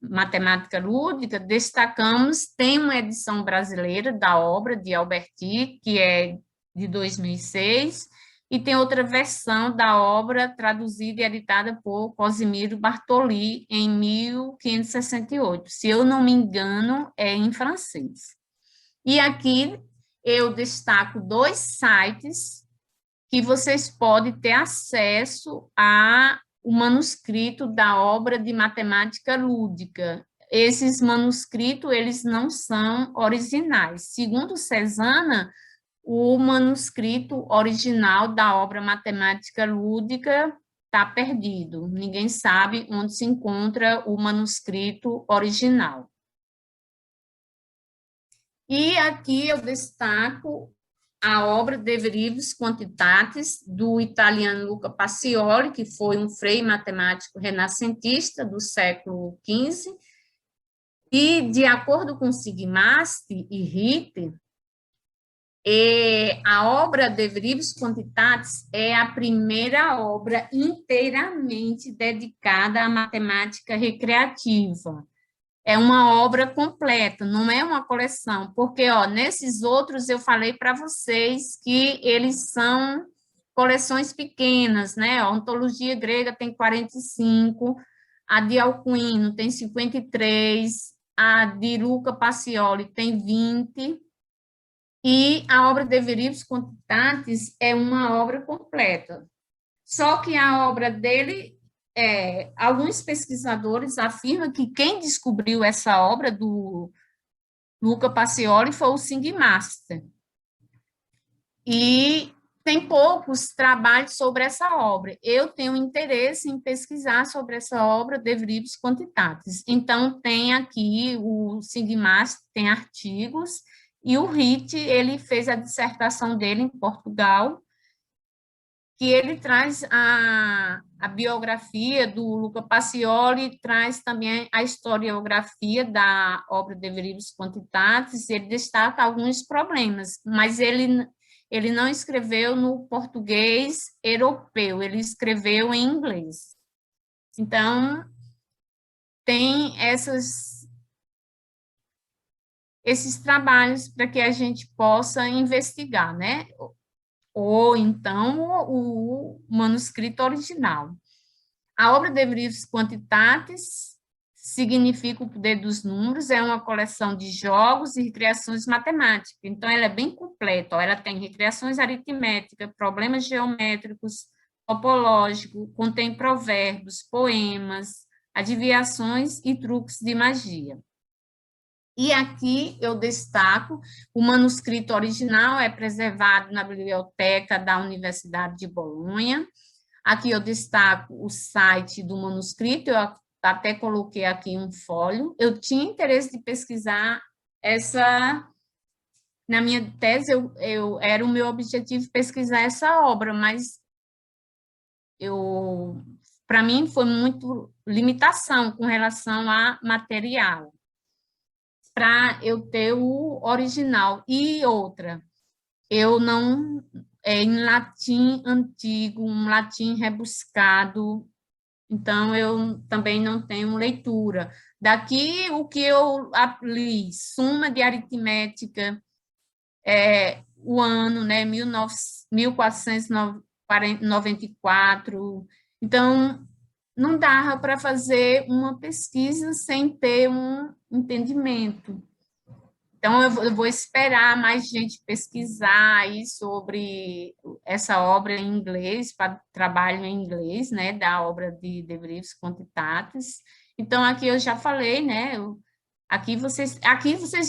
Matemática Lúdica, destacamos, tem uma edição brasileira da obra de Alberti, que é de 2006, e tem outra versão da obra traduzida e editada por Cosimiro Bartoli em 1568. Se eu não me engano, é em francês. E aqui eu destaco 2 sites que vocês podem ter acesso ao manuscrito da obra de Matemática Lúdica. Esses manuscritos, eles não são originais. Segundo Cezana, o manuscrito original da obra Matemática Lúdica está perdido. Ninguém sabe onde se encontra o manuscrito original. E aqui eu destaco a obra De Viribus Quantitatis, do italiano Luca Pacioli, que foi um frei matemático renascentista do século XV, e, de acordo com Sigmasti e Ritter, a obra De Viribus Quantitatis é a primeira obra inteiramente dedicada à matemática recreativa. É uma obra completa, não é uma coleção, porque, nesses outros eu falei para vocês que eles são coleções pequenas, né? A Ontologia Grega tem 45, a de Alcuino tem 53, a de Luca Pacioli tem 20, e a obra De Viribus Quantitatis é uma obra completa. Só que a obra dele, alguns pesquisadores afirmam que quem descobriu essa obra do Luca Pacioli foi o Sigmaster. E tem poucos trabalhos sobre essa obra. Eu tenho interesse em pesquisar sobre essa obra De Viribus Quantitatis. Então, tem aqui o Sigmaster, tem artigos, e o Ritt, ele fez a dissertação dele em Portugal, que ele traz a biografia do Luca Pacioli, traz também a historiografia da obra De Viribus Quantitatis, ele destaca alguns problemas, mas ele não escreveu no português europeu, ele escreveu em inglês. Então, tem esses trabalhos para que a gente possa investigar, né? Ou então o manuscrito original. A obra De Viribus Quantitatis significa o poder dos números, é uma coleção de jogos e recriações matemáticas, então ela é bem completa, ela tem recriações aritméticas, problemas geométricos, topológicos, contém provérbios, poemas, adivinhações e truques de magia. E aqui eu destaco, o manuscrito original é preservado na biblioteca da Universidade de Bolonha. Aqui eu destaco o site do manuscrito, eu até coloquei aqui um fólio. Eu tinha interesse de pesquisar na minha tese, era o meu objetivo pesquisar essa obra, mas para mim foi muito limitação com relação a material, para eu ter o original. E outra, eu não, em latim antigo, um latim rebuscado, então eu também não tenho leitura. Daqui, o que eu li, Suma de Aritmética, o ano, né, 1494, então não dava para fazer uma pesquisa sem ter um entendimento. Então, eu vou esperar mais gente pesquisar aí sobre essa obra em inglês, para trabalho em inglês, né, da obra de De Viribus Quantitatis. Então, aqui eu já falei, né, aqui vocês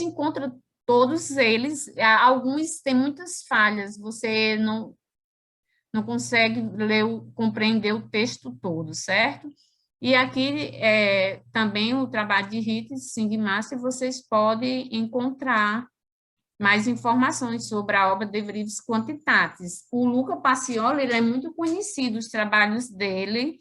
encontram todos eles, alguns têm muitas falhas, você não consegue compreender o texto todo, certo? E aqui também o trabalho de Ritt e Sigmaster, vocês podem encontrar mais informações sobre a obra De Viribus Quantitatis. O Luca Pacioli, ele é muito conhecido, os trabalhos dele,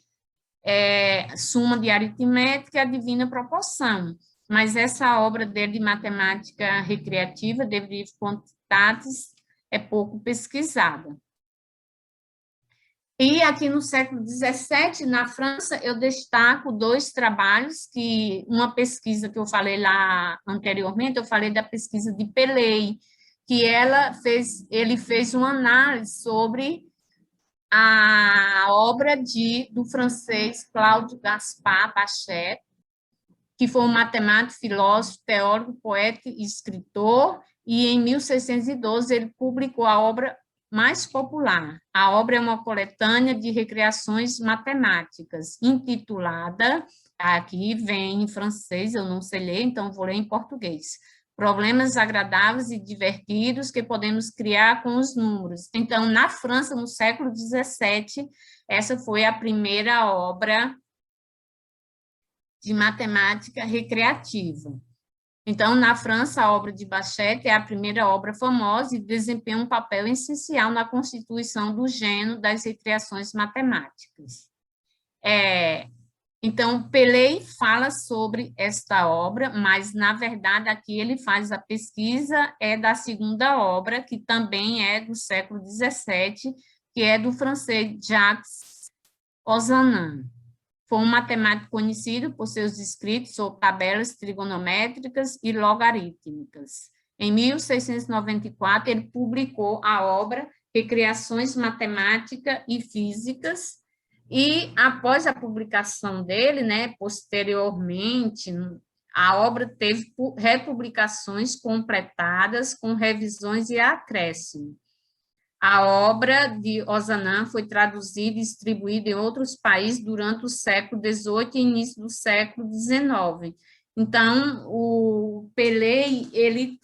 Suma de Aritmética e a Divina Proporção, mas essa obra dele de matemática recreativa, De Viribus Quantitatis, é pouco pesquisada. E aqui no século XVII, na França, eu destaco dois trabalhos, que uma pesquisa que eu falei lá anteriormente, eu falei da pesquisa de Pelley, que ele fez uma análise sobre a obra do francês Cláudio Gaspar Bachet, que foi um matemático, filósofo, teórico, poeta e escritor, e em 1612 ele publicou a obra mais popular. A obra é uma coletânea de recriações matemáticas, intitulada, aqui vem em francês, eu não sei ler, então vou ler em português. Problemas agradáveis e divertidos que podemos criar com os números. Então, na França, no século XVII, essa foi a primeira obra de matemática recreativa. Então, na França, a obra de Bachet é a primeira obra famosa e desempenha um papel essencial na constituição do gênero das recreações matemáticas. Então, Pelley fala sobre esta obra, mas, na verdade, aqui ele faz a pesquisa da segunda obra, que também é do século XVII, que é do francês Jacques Ozanam. Foi um matemático conhecido por seus escritos sobre tabelas trigonométricas e logarítmicas. Em 1694, ele publicou a obra Recriações Matemáticas e Físicas, e após a publicação dele, posteriormente, a obra teve republicações completadas com revisões e acréscimos. A obra de Ozanam foi traduzida e distribuída em outros países durante o século XVIII e início do século XIX. Então, o Pelley, ele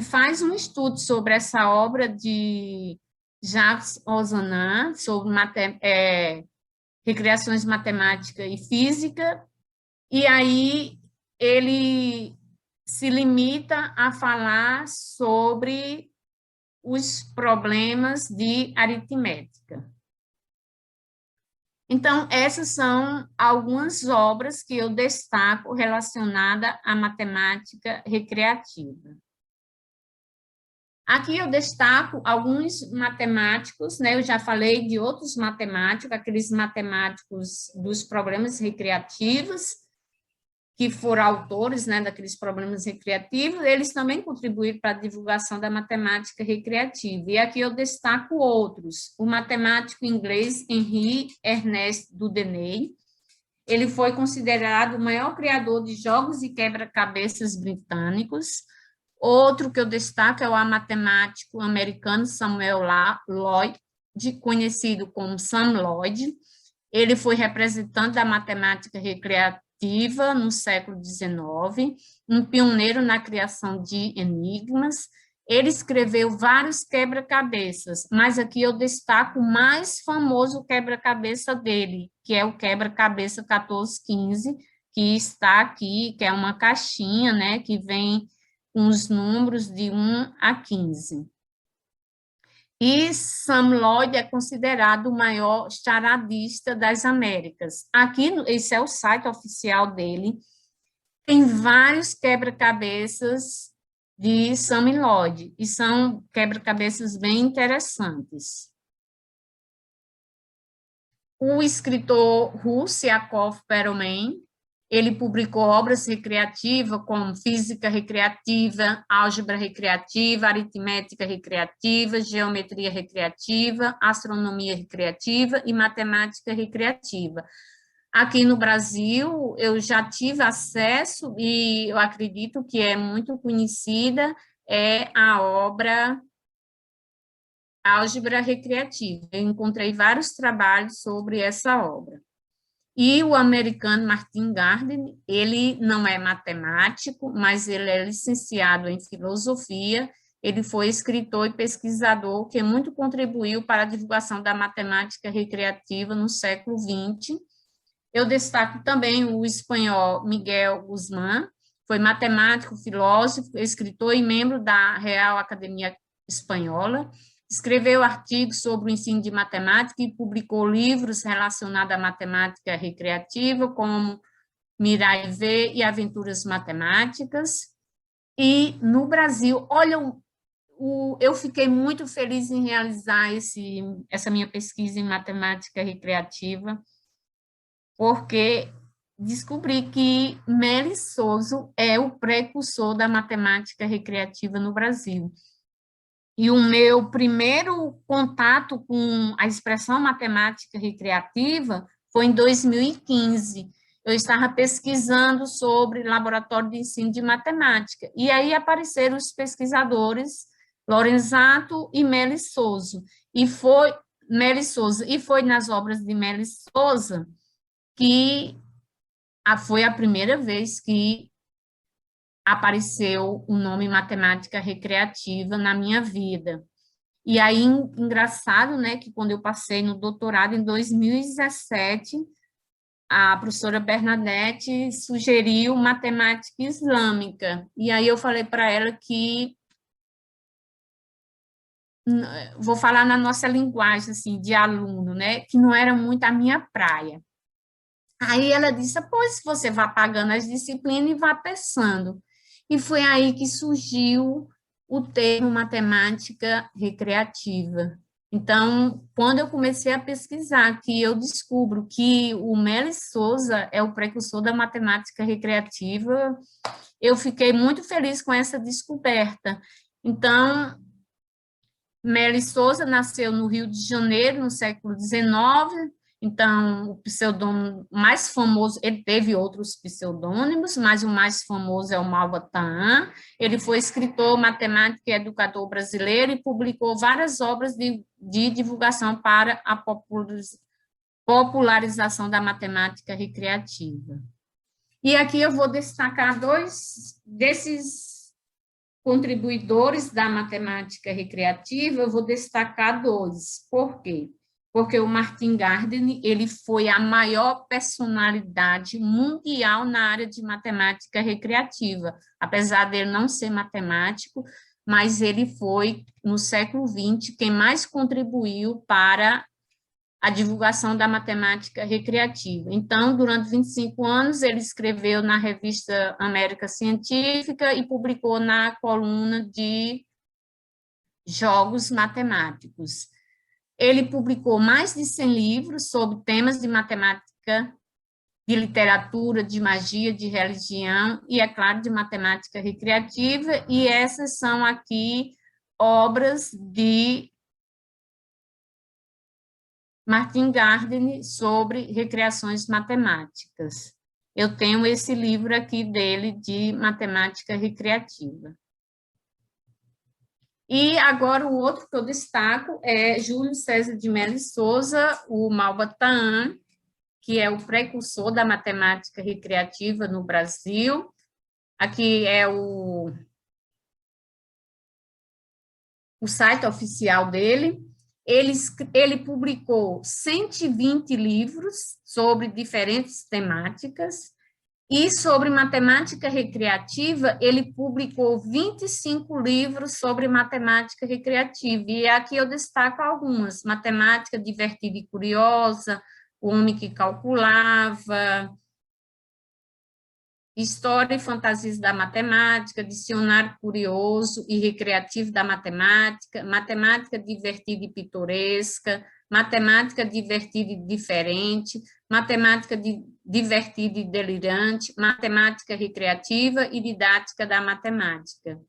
faz um estudo sobre essa obra de Jacques Ozanam, sobre recriações matemática e física, e aí ele se limita a falar sobre os problemas de aritmética. Então, essas são algumas obras que eu destaco relacionadas à matemática recreativa. Aqui eu destaco alguns matemáticos, eu já falei de outros matemáticos, aqueles matemáticos dos problemas recreativos, que foram autores daqueles problemas recreativos, eles também contribuíram para a divulgação da matemática recreativa. E aqui eu destaco outros. O matemático inglês Henry Ernest Dudeney, ele foi considerado o maior criador de jogos e quebra-cabeças britânicos. Outro que eu destaco é o matemático americano Samuel Lloyd, conhecido como Sam Lloyd. Ele foi representante da matemática recreativa no século XIX, um pioneiro na criação de enigmas. Ele escreveu vários quebra-cabeças, mas aqui eu destaco o mais famoso quebra-cabeça dele, que é o quebra-cabeça 1415, que está aqui, que é uma caixinha, que vem com os números de 1 a 15. E Sam Lloyd é considerado o maior charadista das Américas. Aqui, esse é o site oficial dele, tem vários quebra-cabeças de Sam Lloyd, e são quebra-cabeças bem interessantes. O escritor russo Yakov Perelman, ele publicou obras recreativas como física recreativa, álgebra recreativa, aritmética recreativa, geometria recreativa, astronomia recreativa e matemática recreativa. Aqui no Brasil, eu já tive acesso, e eu acredito que é muito conhecida, é a obra Álgebra Recreativa. Eu encontrei vários trabalhos sobre essa obra. E o americano Martin Gardner, ele não é matemático, mas ele é licenciado em filosofia, ele foi escritor e pesquisador que muito contribuiu para a divulgação da matemática recreativa no século XX. Eu destaco também o espanhol Miguel Guzmán, foi matemático, filósofo, escritor e membro da Real Academia Espanhola. Escreveu artigos sobre o ensino de matemática e publicou livros relacionados à matemática recreativa, como Mirai V e Aventuras Matemáticas. E no Brasil, olha eu fiquei muito feliz em realizar essa minha pesquisa em matemática recreativa, porque descobri que Mery Souza é o precursor da matemática recreativa no Brasil. E o meu primeiro contato com a expressão matemática recreativa foi em 2015. Eu estava pesquisando sobre laboratório de ensino de matemática, e aí apareceram os pesquisadores Lorenzato e Mery Souza, e foi nas obras de Mery Souza que foi a primeira vez que apareceu o nome matemática recreativa na minha vida. E aí, engraçado, né, que quando eu passei no doutorado em 2017, a professora Bernadette sugeriu matemática islâmica. E aí eu falei para ela que vou falar na nossa linguagem assim de aluno, né, que não era muito a minha praia. Aí ela disse: pois você vá pagando as disciplinas e vá pensando. E foi aí que surgiu o termo matemática recreativa. Então, quando eu comecei a pesquisar, que eu descubro que o Mery Souza é o precursor da matemática recreativa, eu fiquei muito feliz com essa descoberta. Então, Mery Souza nasceu no Rio de Janeiro, no século XIX. Então, o pseudônimo mais famoso, ele teve outros pseudônimos, mas o mais famoso é o Malva Tahan. Ele foi escritor, matemático e educador brasileiro e publicou várias obras de divulgação para a popularização da matemática recreativa. E aqui eu vou destacar dois desses contribuidores da matemática recreativa, eu vou destacar dois. Por quê? Porque o Martin Gardner, ele foi a maior personalidade mundial na área de matemática recreativa, apesar dele não ser matemático, mas ele foi, no século XX, quem mais contribuiu para a divulgação da matemática recreativa. Então, durante 25 anos, ele escreveu na revista América Científica e publicou na coluna de Jogos Matemáticos. Ele publicou mais de 100 livros sobre temas de matemática, de literatura, de magia, de religião e, é claro, de matemática recreativa, e essas são aqui obras de Martin Gardner sobre recreações matemáticas. Eu tenho esse livro aqui dele de matemática recreativa. E agora o outro que eu destaco é Júlio César de Mello Souza, o Malva Tahan, que é o precursor da matemática recreativa no Brasil. Aqui é o site oficial dele. Ele publicou 120 livros sobre diferentes temáticas, e sobre matemática recreativa, ele publicou 25 livros sobre matemática recreativa, e aqui eu destaco algumas: Matemática Divertida e Curiosa, O Homem que Calculava, História e Fantasias da Matemática, Dicionário Curioso e Recreativo da Matemática, Matemática Divertida e Pitoresca, Matemática Divertida e Diferente, Matemática Divertida e Delirante, Matemática Recreativa e Didática da Matemática.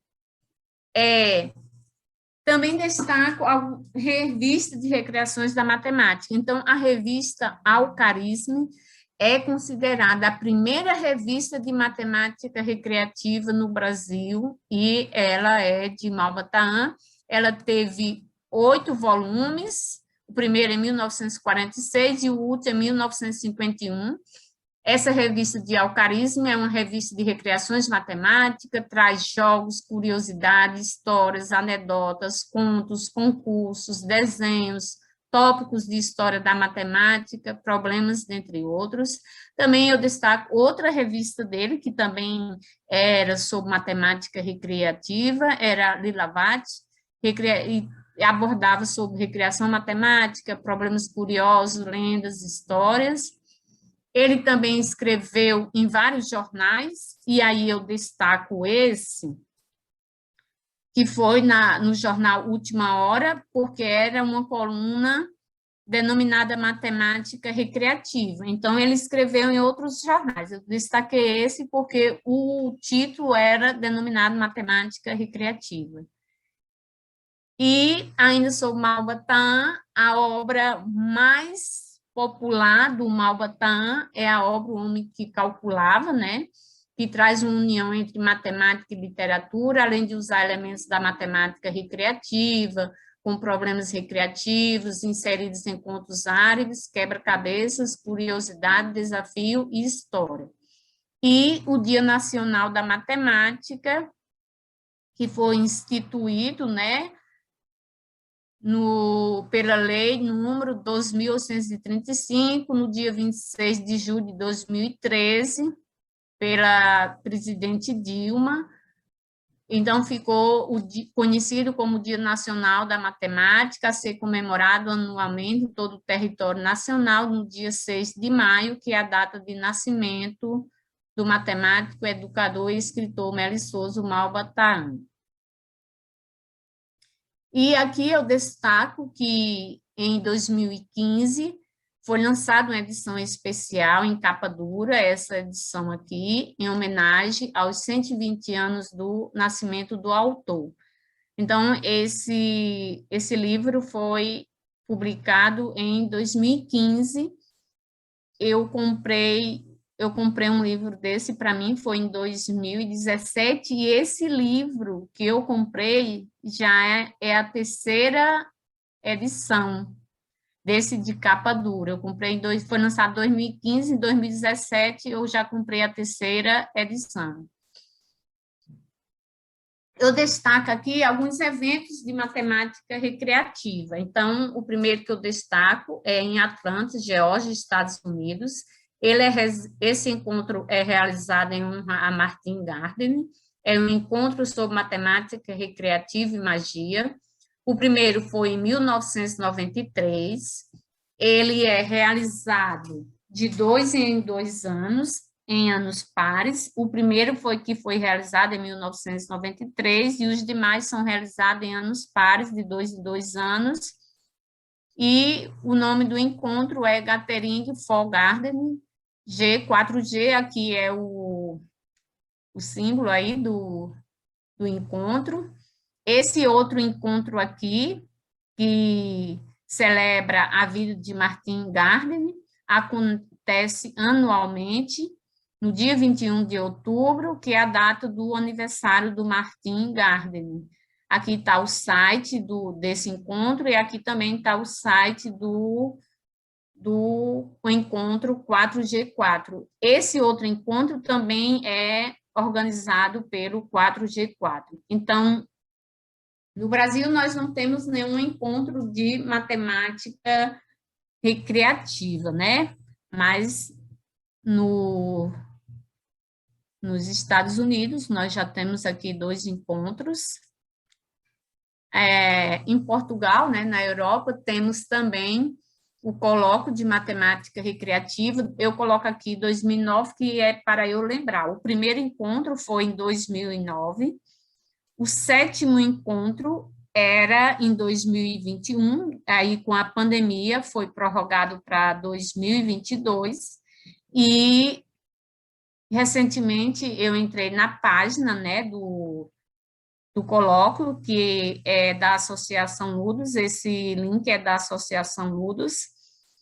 Também destaco a revista de recreações da matemática. Então, a revista Alcarisme é considerada a primeira revista de matemática recreativa no Brasil, e ela é de Malva Tahan. Ela teve 8 volumes, o primeiro em 1946 e o último em 1951. Essa revista de Alcarisme é uma revista de recreações matemáticas, traz jogos, curiosidades, histórias, anedotas, contos, concursos, desenhos, tópicos de história da matemática, problemas, dentre outros. Também eu destaco outra revista dele, que também era sobre matemática recreativa, era Lilavat, e abordava sobre recreação matemática, problemas curiosos, lendas, histórias. Ele também escreveu em vários jornais, e aí eu destaco esse, que foi no jornal Última Hora, porque era uma coluna denominada Matemática Recreativa. Então, ele escreveu em outros jornais. Eu destaquei esse porque o título era denominado Matemática Recreativa. E, ainda sobre Malbatã, a obra mais popular do Malbatã é a obra O Homem que Calculava, né? Que traz uma união entre matemática e literatura, além de usar elementos da matemática recreativa, com problemas recreativos, inseridos em contos árabes, quebra-cabeças, curiosidade, desafio e história. E o Dia Nacional da Matemática, que foi instituído, né, pela lei número 2.835, no dia 26 de julho de 2013, pela presidente Dilma. Então, ficou conhecido como Dia Nacional da Matemática, a ser comemorado anualmente em todo o território nacional, no dia 6 de maio, que é a data de nascimento do matemático, educador e escritor Melissoso Malbatã. E aqui eu destaco que, em 2015, foi lançada uma edição especial em capa dura, essa edição aqui, em homenagem aos 120 anos do nascimento do autor. Então, esse livro foi publicado em 2015. Eu comprei um livro desse, para mim, foi em 2017, e esse livro que eu comprei já é a terceira edição desse de capa dura. Eu comprei foi lançado em 2015, em 2017 eu já comprei a terceira edição. Eu destaco aqui alguns eventos de matemática recreativa. Então, o primeiro que eu destaco é em Atlanta, Geórgia, Estados Unidos. Esse encontro é realizado em honra a Martin Gardner. É um encontro sobre matemática recreativa e magia. O primeiro foi em 1993. Ele é realizado de 2 em 2 anos, em anos pares. O primeiro foi realizado em 1993 e os demais são realizados em anos pares, de 2 em 2 anos. E o nome do encontro é Gathering for Gardening, G4G, aqui é o símbolo aí do encontro. Esse outro encontro aqui, que celebra a vida de Martin Gardner, acontece anualmente, no dia 21 de outubro, que é a data do aniversário do Martin Gardner. Aqui está o site desse encontro, e aqui também está o site do encontro 4G4. Esse outro encontro também é organizado pelo 4G4. Então, no Brasil, nós não temos nenhum encontro de matemática recreativa, né? Mas nos Estados Unidos, nós já temos aqui 2 encontros. Em Portugal, né, na Europa, temos também o colóquio de matemática recreativa. Eu coloco aqui 2009, que é para eu lembrar. O primeiro encontro foi em 2009. O 7º encontro era em 2021, aí com a pandemia foi prorrogado para 2022, e recentemente eu entrei na página, né, do colóquio, que é da Associação Ludus, esse link é da Associação Ludus,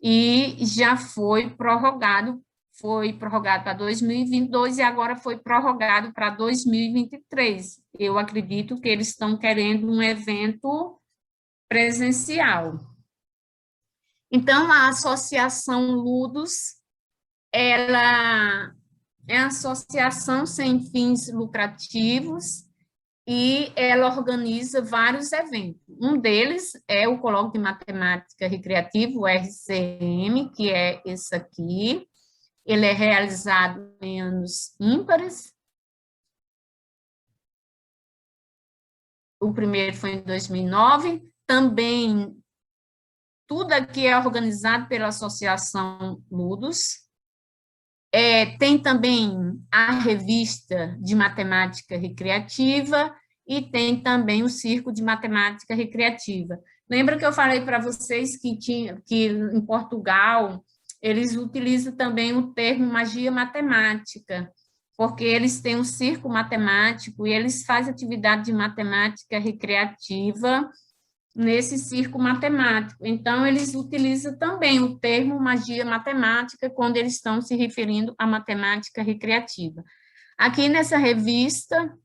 e já foi prorrogado para 2022 e agora foi prorrogado para 2023. Eu acredito que eles estão querendo um evento presencial. Então, a Associação Ludus, ela é uma associação sem fins lucrativos e ela organiza vários eventos. Um deles é o Colóquio de Matemática Recreativa, o RCM, que é esse aqui. Ele é realizado em anos ímpares. O primeiro foi em 2009. Também, tudo aqui é organizado pela Associação Ludus. Tem também a revista de matemática recreativa e tem também o Circo de Matemática Recreativa. Lembra que eu falei para vocês que em Portugal eles utilizam também o termo magia matemática, porque eles têm um circo matemático e eles fazem atividade de matemática recreativa nesse circo matemático. Então, eles utilizam também o termo magia matemática quando eles estão se referindo à matemática recreativa. Aqui nessa revista,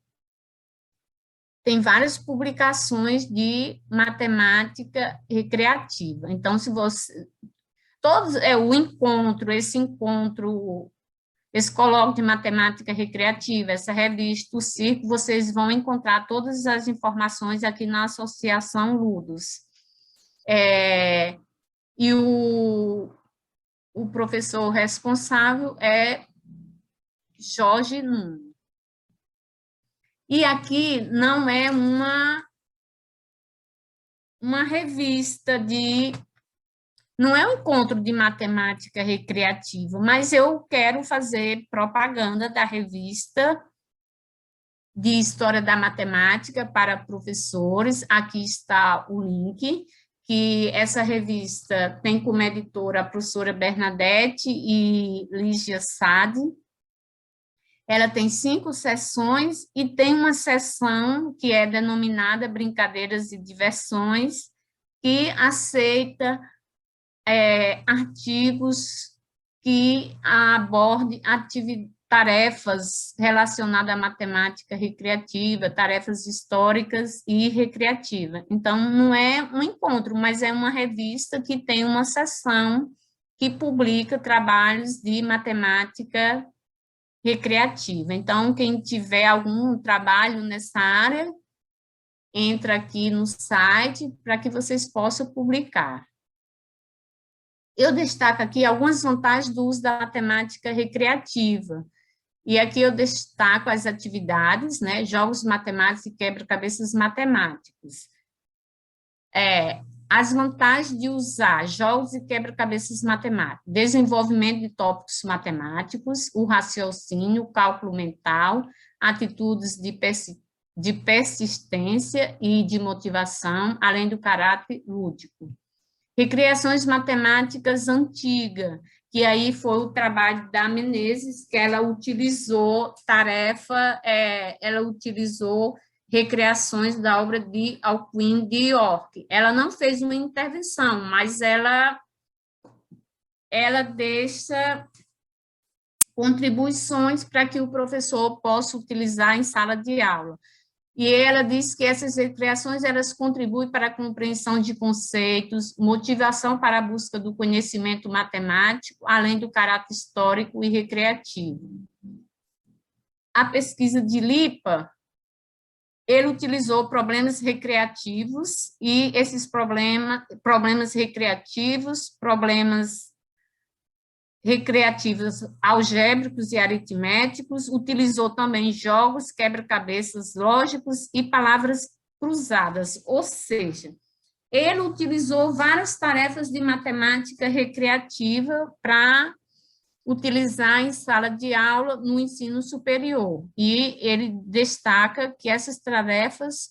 tem várias publicações de matemática recreativa. Então, se você... Todos, o encontro, esse colóquio de matemática recreativa, essa revista, o circo, vocês vão encontrar todas as informações aqui na Associação Ludos. E o professor responsável é Jorge Nuno. E aqui não é uma revista não é um encontro de matemática recreativa, mas eu quero fazer propaganda da revista de História da Matemática para professores. Aqui está o link, que essa revista tem como editora a professora Bernadette e Lígia Sade. Ela tem 5 seções e tem uma seção que é denominada Brincadeiras e Diversões, que aceita artigos que abordem tarefas relacionadas à matemática recreativa, tarefas históricas e recreativas. Então, não é um encontro, mas é uma revista que tem uma seção que publica trabalhos de matemática recreativa. Então, quem tiver algum trabalho nessa área, entra aqui no site para que vocês possam publicar. Eu destaco aqui algumas vantagens do uso da matemática recreativa. E aqui eu destaco as atividades, né? Jogos matemáticos e quebra-cabeças matemáticos. As vantagens de usar jogos e quebra-cabeças matemáticos: desenvolvimento de tópicos matemáticos, o raciocínio, o cálculo mental, atitudes de persistência e de motivação, além do caráter lúdico. Recriações matemáticas antigas, que aí foi o trabalho da Menezes, que ela utilizou ela utilizou recriações da obra de Alcuin de York. Ela não fez uma intervenção, mas ela deixa contribuições para que o professor possa utilizar em sala de aula. E ela diz que essas recriações, elas contribuem para a compreensão de conceitos, motivação para a busca do conhecimento matemático, além do caráter histórico e recreativo. A pesquisa de Lipa, ele utilizou problemas recreativos, e esses problemas recreativos algébricos e aritméticos, utilizou também jogos, quebra-cabeças lógicos e palavras cruzadas, ou seja, ele utilizou várias tarefas de matemática recreativa para utilizar em sala de aula no ensino superior, e ele destaca que essas tarefas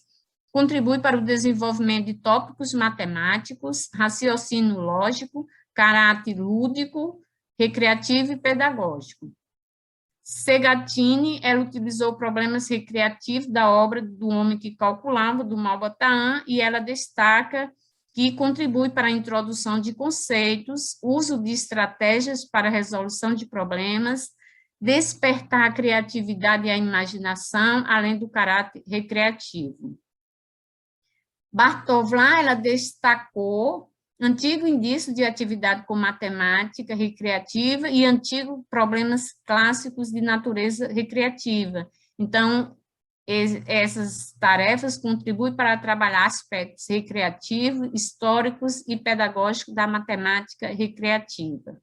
contribuem para o desenvolvimento de tópicos matemáticos, raciocínio lógico, caráter lúdico, recreativo e pedagógico. Segatini, ela utilizou problemas recreativos da obra do Homem que Calculava, do Malbataan, e ela destaca que contribui para a introdução de conceitos, uso de estratégias para a resolução de problemas, despertar a criatividade e a imaginação, além do caráter recreativo. Bartovla, ela destacou antigo indício de atividade com matemática recreativa e antigos problemas clássicos de natureza recreativa. Então, essas tarefas contribuem para trabalhar aspectos recreativos, históricos e pedagógicos da matemática recreativa.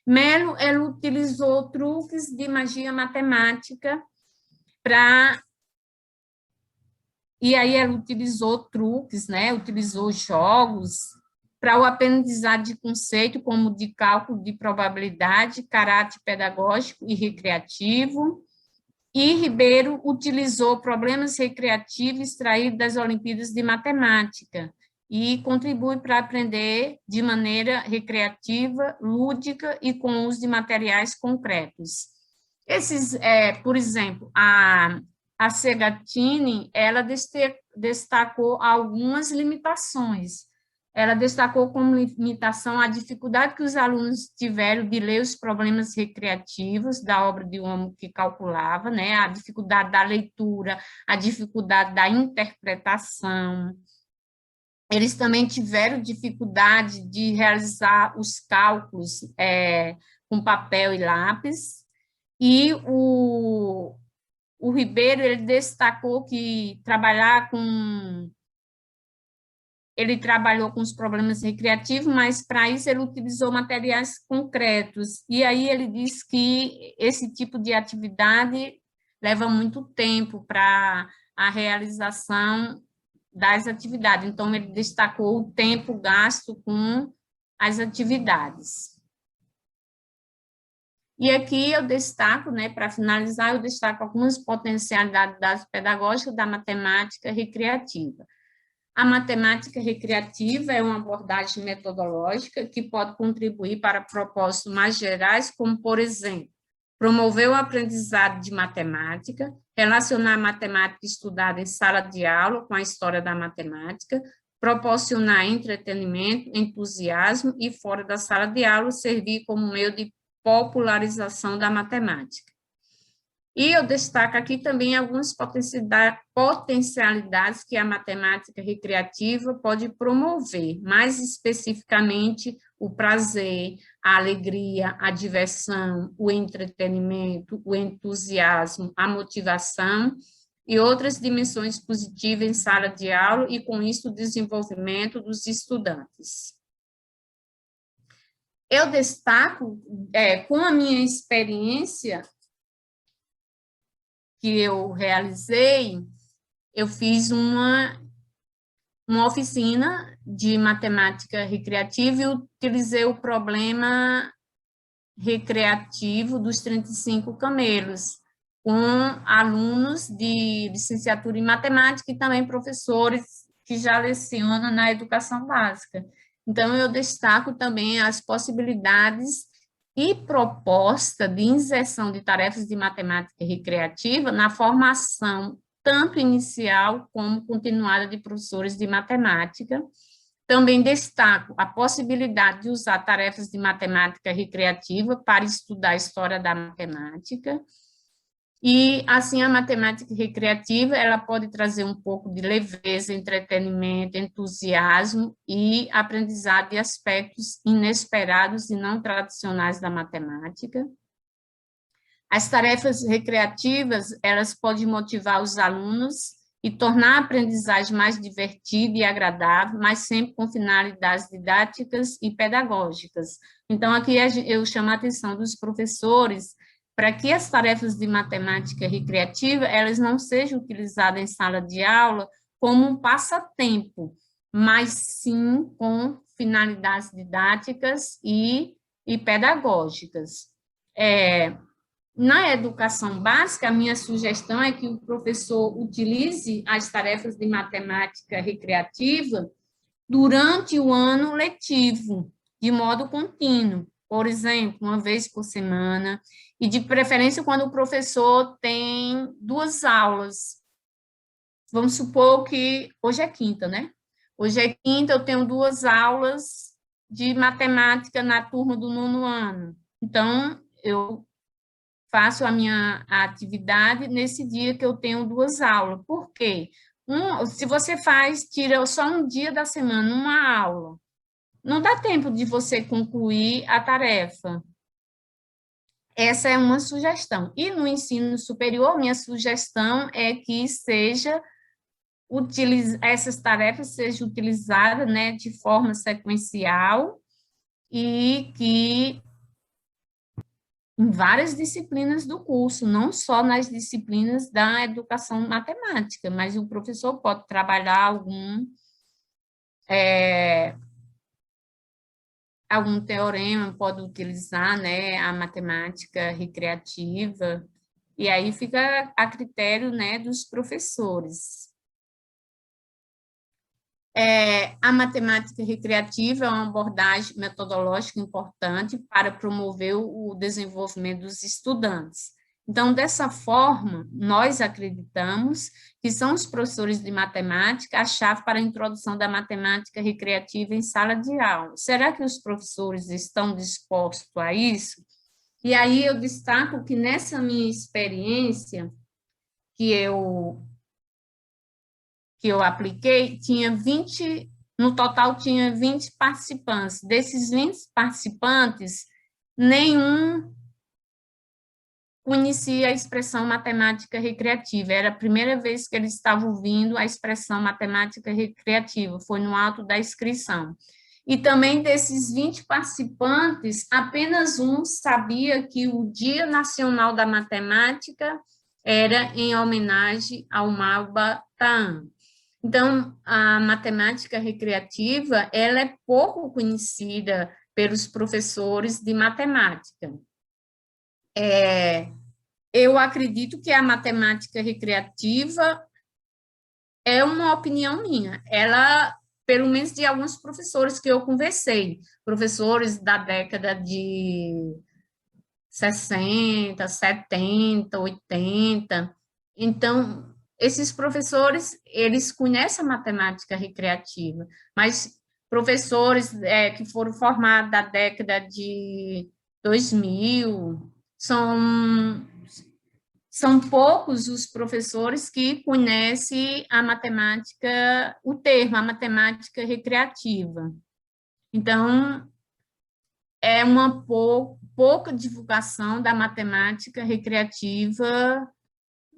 Mello, ela utilizou truques de magia matemática e aí ela utilizou truques, né? Utilizou jogos para o aprendizado de conceito, como de cálculo de probabilidade, caráter pedagógico e recreativo, E Ribeiro utilizou problemas recreativos extraídos das Olimpíadas de Matemática e contribui para aprender de maneira recreativa, lúdica e com uso de materiais concretos. Por exemplo, a Segatini, ela destacou algumas limitações. Ela destacou como limitação a dificuldade que os alunos tiveram de ler os problemas recreativos da obra de um homem que calculava, né? A dificuldade da leitura, a dificuldade da interpretação. Eles também tiveram dificuldade de realizar os cálculos com papel e lápis, e o Ribeiro, ele destacou que ele trabalhou com os problemas recreativos, mas para isso ele utilizou materiais concretos, e aí ele diz que esse tipo de atividade leva muito tempo para a realização das atividades, então ele destacou o tempo gasto com as atividades. E aqui eu destaco, né, para finalizar, eu destaco algumas potencialidades pedagógicas da matemática recreativa. A matemática recreativa é uma abordagem metodológica que pode contribuir para propósitos mais gerais, como, por exemplo, promover o aprendizado de matemática, relacionar a matemática estudada em sala de aula com a história da matemática, proporcionar entretenimento, entusiasmo e, fora da sala de aula, servir como meio de popularização da matemática. E eu destaco aqui também algumas potencialidades que a matemática recreativa pode promover, mais especificamente o prazer, a alegria, a diversão, o entretenimento, o entusiasmo, a motivação e outras dimensões positivas em sala de aula e, com isso, o desenvolvimento dos estudantes. Eu destaco, com a minha experiência que eu realizei, eu fiz uma oficina de matemática recreativa e utilizei o problema recreativo dos 35 camelos, com alunos de licenciatura em matemática e também professores que já lecionam na educação básica. Então, eu destaco também as possibilidades e proposta de inserção de tarefas de matemática recreativa na formação tanto inicial como continuada de professores de matemática. Também destaco a possibilidade de usar tarefas de matemática recreativa para estudar a história da matemática. E, assim, a matemática recreativa, ela pode trazer um pouco de leveza, entretenimento, entusiasmo e aprendizado de aspectos inesperados e não tradicionais da matemática. As tarefas recreativas, elas podem motivar os alunos e tornar a aprendizagem mais divertida e agradável, mas sempre com finalidades didáticas e pedagógicas. Então, aqui eu chamo a atenção dos professores para que as tarefas de matemática recreativa, elas não sejam utilizadas em sala de aula como um passatempo, mas sim com finalidades didáticas e pedagógicas. Na educação básica, a minha sugestão é que o professor utilize as tarefas de matemática recreativa durante o ano letivo, de modo contínuo, por exemplo, uma vez por semana, e de preferência quando o professor tem 2 aulas. Vamos supor que hoje é quinta, né? Hoje é quinta, eu tenho 2 aulas de matemática na turma do 9º ano. Então, eu faço a minha atividade nesse dia que eu tenho 2 aulas. Por quê? Se você tira só um dia da semana, uma aula, não dá tempo de você concluir a tarefa. Essa é uma sugestão. E no ensino superior, minha sugestão é que essas tarefas sejam utilizadas, né, de forma sequencial e que em várias disciplinas do curso, não só nas disciplinas da educação matemática, mas o professor pode trabalhar algum teorema, pode utilizar, né, a matemática recreativa E aí fica a critério, né, dos professores. A matemática recreativa é uma abordagem metodológica importante para promover o desenvolvimento dos estudantes. Então, dessa forma, nós acreditamos que são os professores de matemática a chave para a introdução da matemática recreativa em sala de aula. Será que os professores estão dispostos a isso? E aí eu destaco que nessa minha experiência que eu apliquei, no total tinha 20 participantes. Desses 20 participantes, nenhum conhecia a expressão matemática recreativa. Era a primeira vez que eles estavam ouvindo a expressão matemática recreativa, foi no ato da inscrição. E também desses 20 participantes, apenas um sabia que o Dia Nacional da Matemática era em homenagem ao Malba Tahan. Então, a matemática recreativa, ela é pouco conhecida pelos professores de matemática. Eu acredito que a matemática recreativa é uma opinião minha. Ela, pelo menos de alguns professores que eu conversei, professores da década de 60, 70, 80. Então, esses professores, eles conhecem a matemática recreativa, mas professores que foram formados da década de 2000, são poucos os professores que conhecem a matemática, o termo, a matemática recreativa. Então, é uma pouca divulgação da matemática recreativa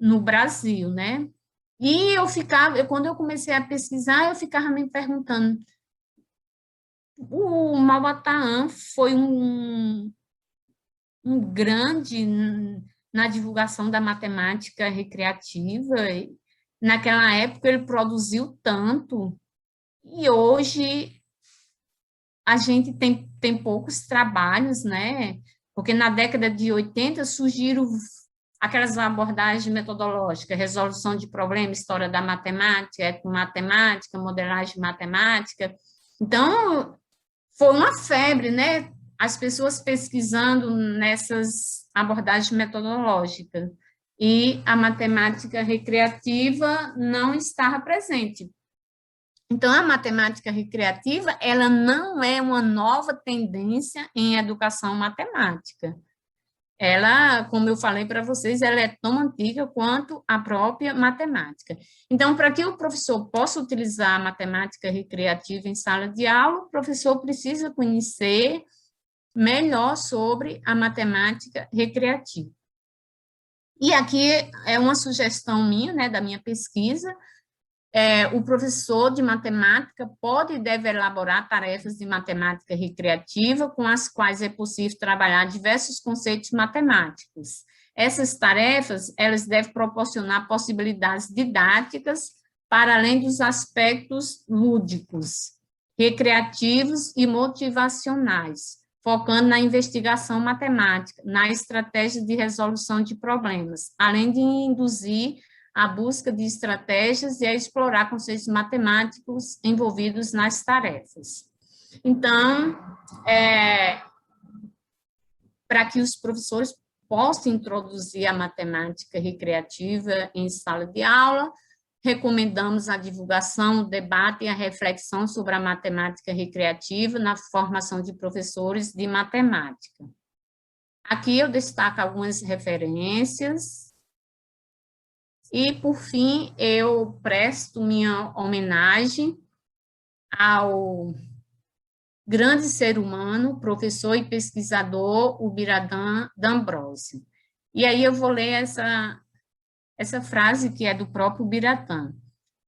no Brasil, né? E quando eu comecei a pesquisar, eu ficava me perguntando, o Malba Tahan foi um grande na divulgação da matemática recreativa. Naquela época ele produziu tanto, e hoje a gente tem poucos trabalhos, né? Porque na década de 80 surgiram aquelas abordagens metodológicas, resolução de problemas, história da matemática, etnomatemática, modelagem matemática. Então, foi uma febre, né? As pessoas pesquisando nessas abordagens metodológicas. E a matemática recreativa não estava presente. Então, a matemática recreativa, ela não é uma nova tendência em educação matemática. Ela, como eu falei para vocês, ela é tão antiga quanto a própria matemática. Então, para que o professor possa utilizar a matemática recreativa em sala de aula, o professor precisa conhecer melhor sobre a matemática recreativa. E aqui é uma sugestão minha, né, da minha pesquisa. O professor de matemática pode e deve elaborar tarefas de matemática recreativa com as quais é possível trabalhar diversos conceitos matemáticos. Essas tarefas, elas devem proporcionar possibilidades didáticas para além dos aspectos lúdicos, recreativos e motivacionais, focando na investigação matemática, na estratégia de resolução de problemas, além de induzir a busca de estratégias e a explorar conceitos matemáticos envolvidos nas tarefas. Então, para que os professores possam introduzir a matemática recreativa em sala de aula, recomendamos a divulgação, o debate e a reflexão sobre a matemática recreativa na formação de professores de matemática. Aqui eu destaco algumas referências. E, por fim, eu presto minha homenagem ao grande ser humano, professor e pesquisador Ubiradã D'Ambrosio. E aí eu vou ler essa frase que é do próprio Ubiratã.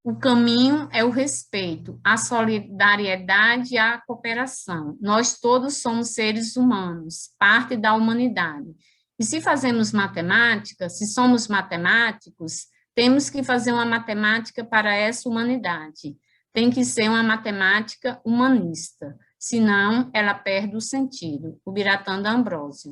O caminho é o respeito, a solidariedade e a cooperação. Nós todos somos seres humanos, parte da humanidade. E se fazemos matemática, se somos matemáticos, temos que fazer uma matemática para essa humanidade. Tem que ser uma matemática humanista, senão ela perde o sentido. Ubiratã D'Ambrosio.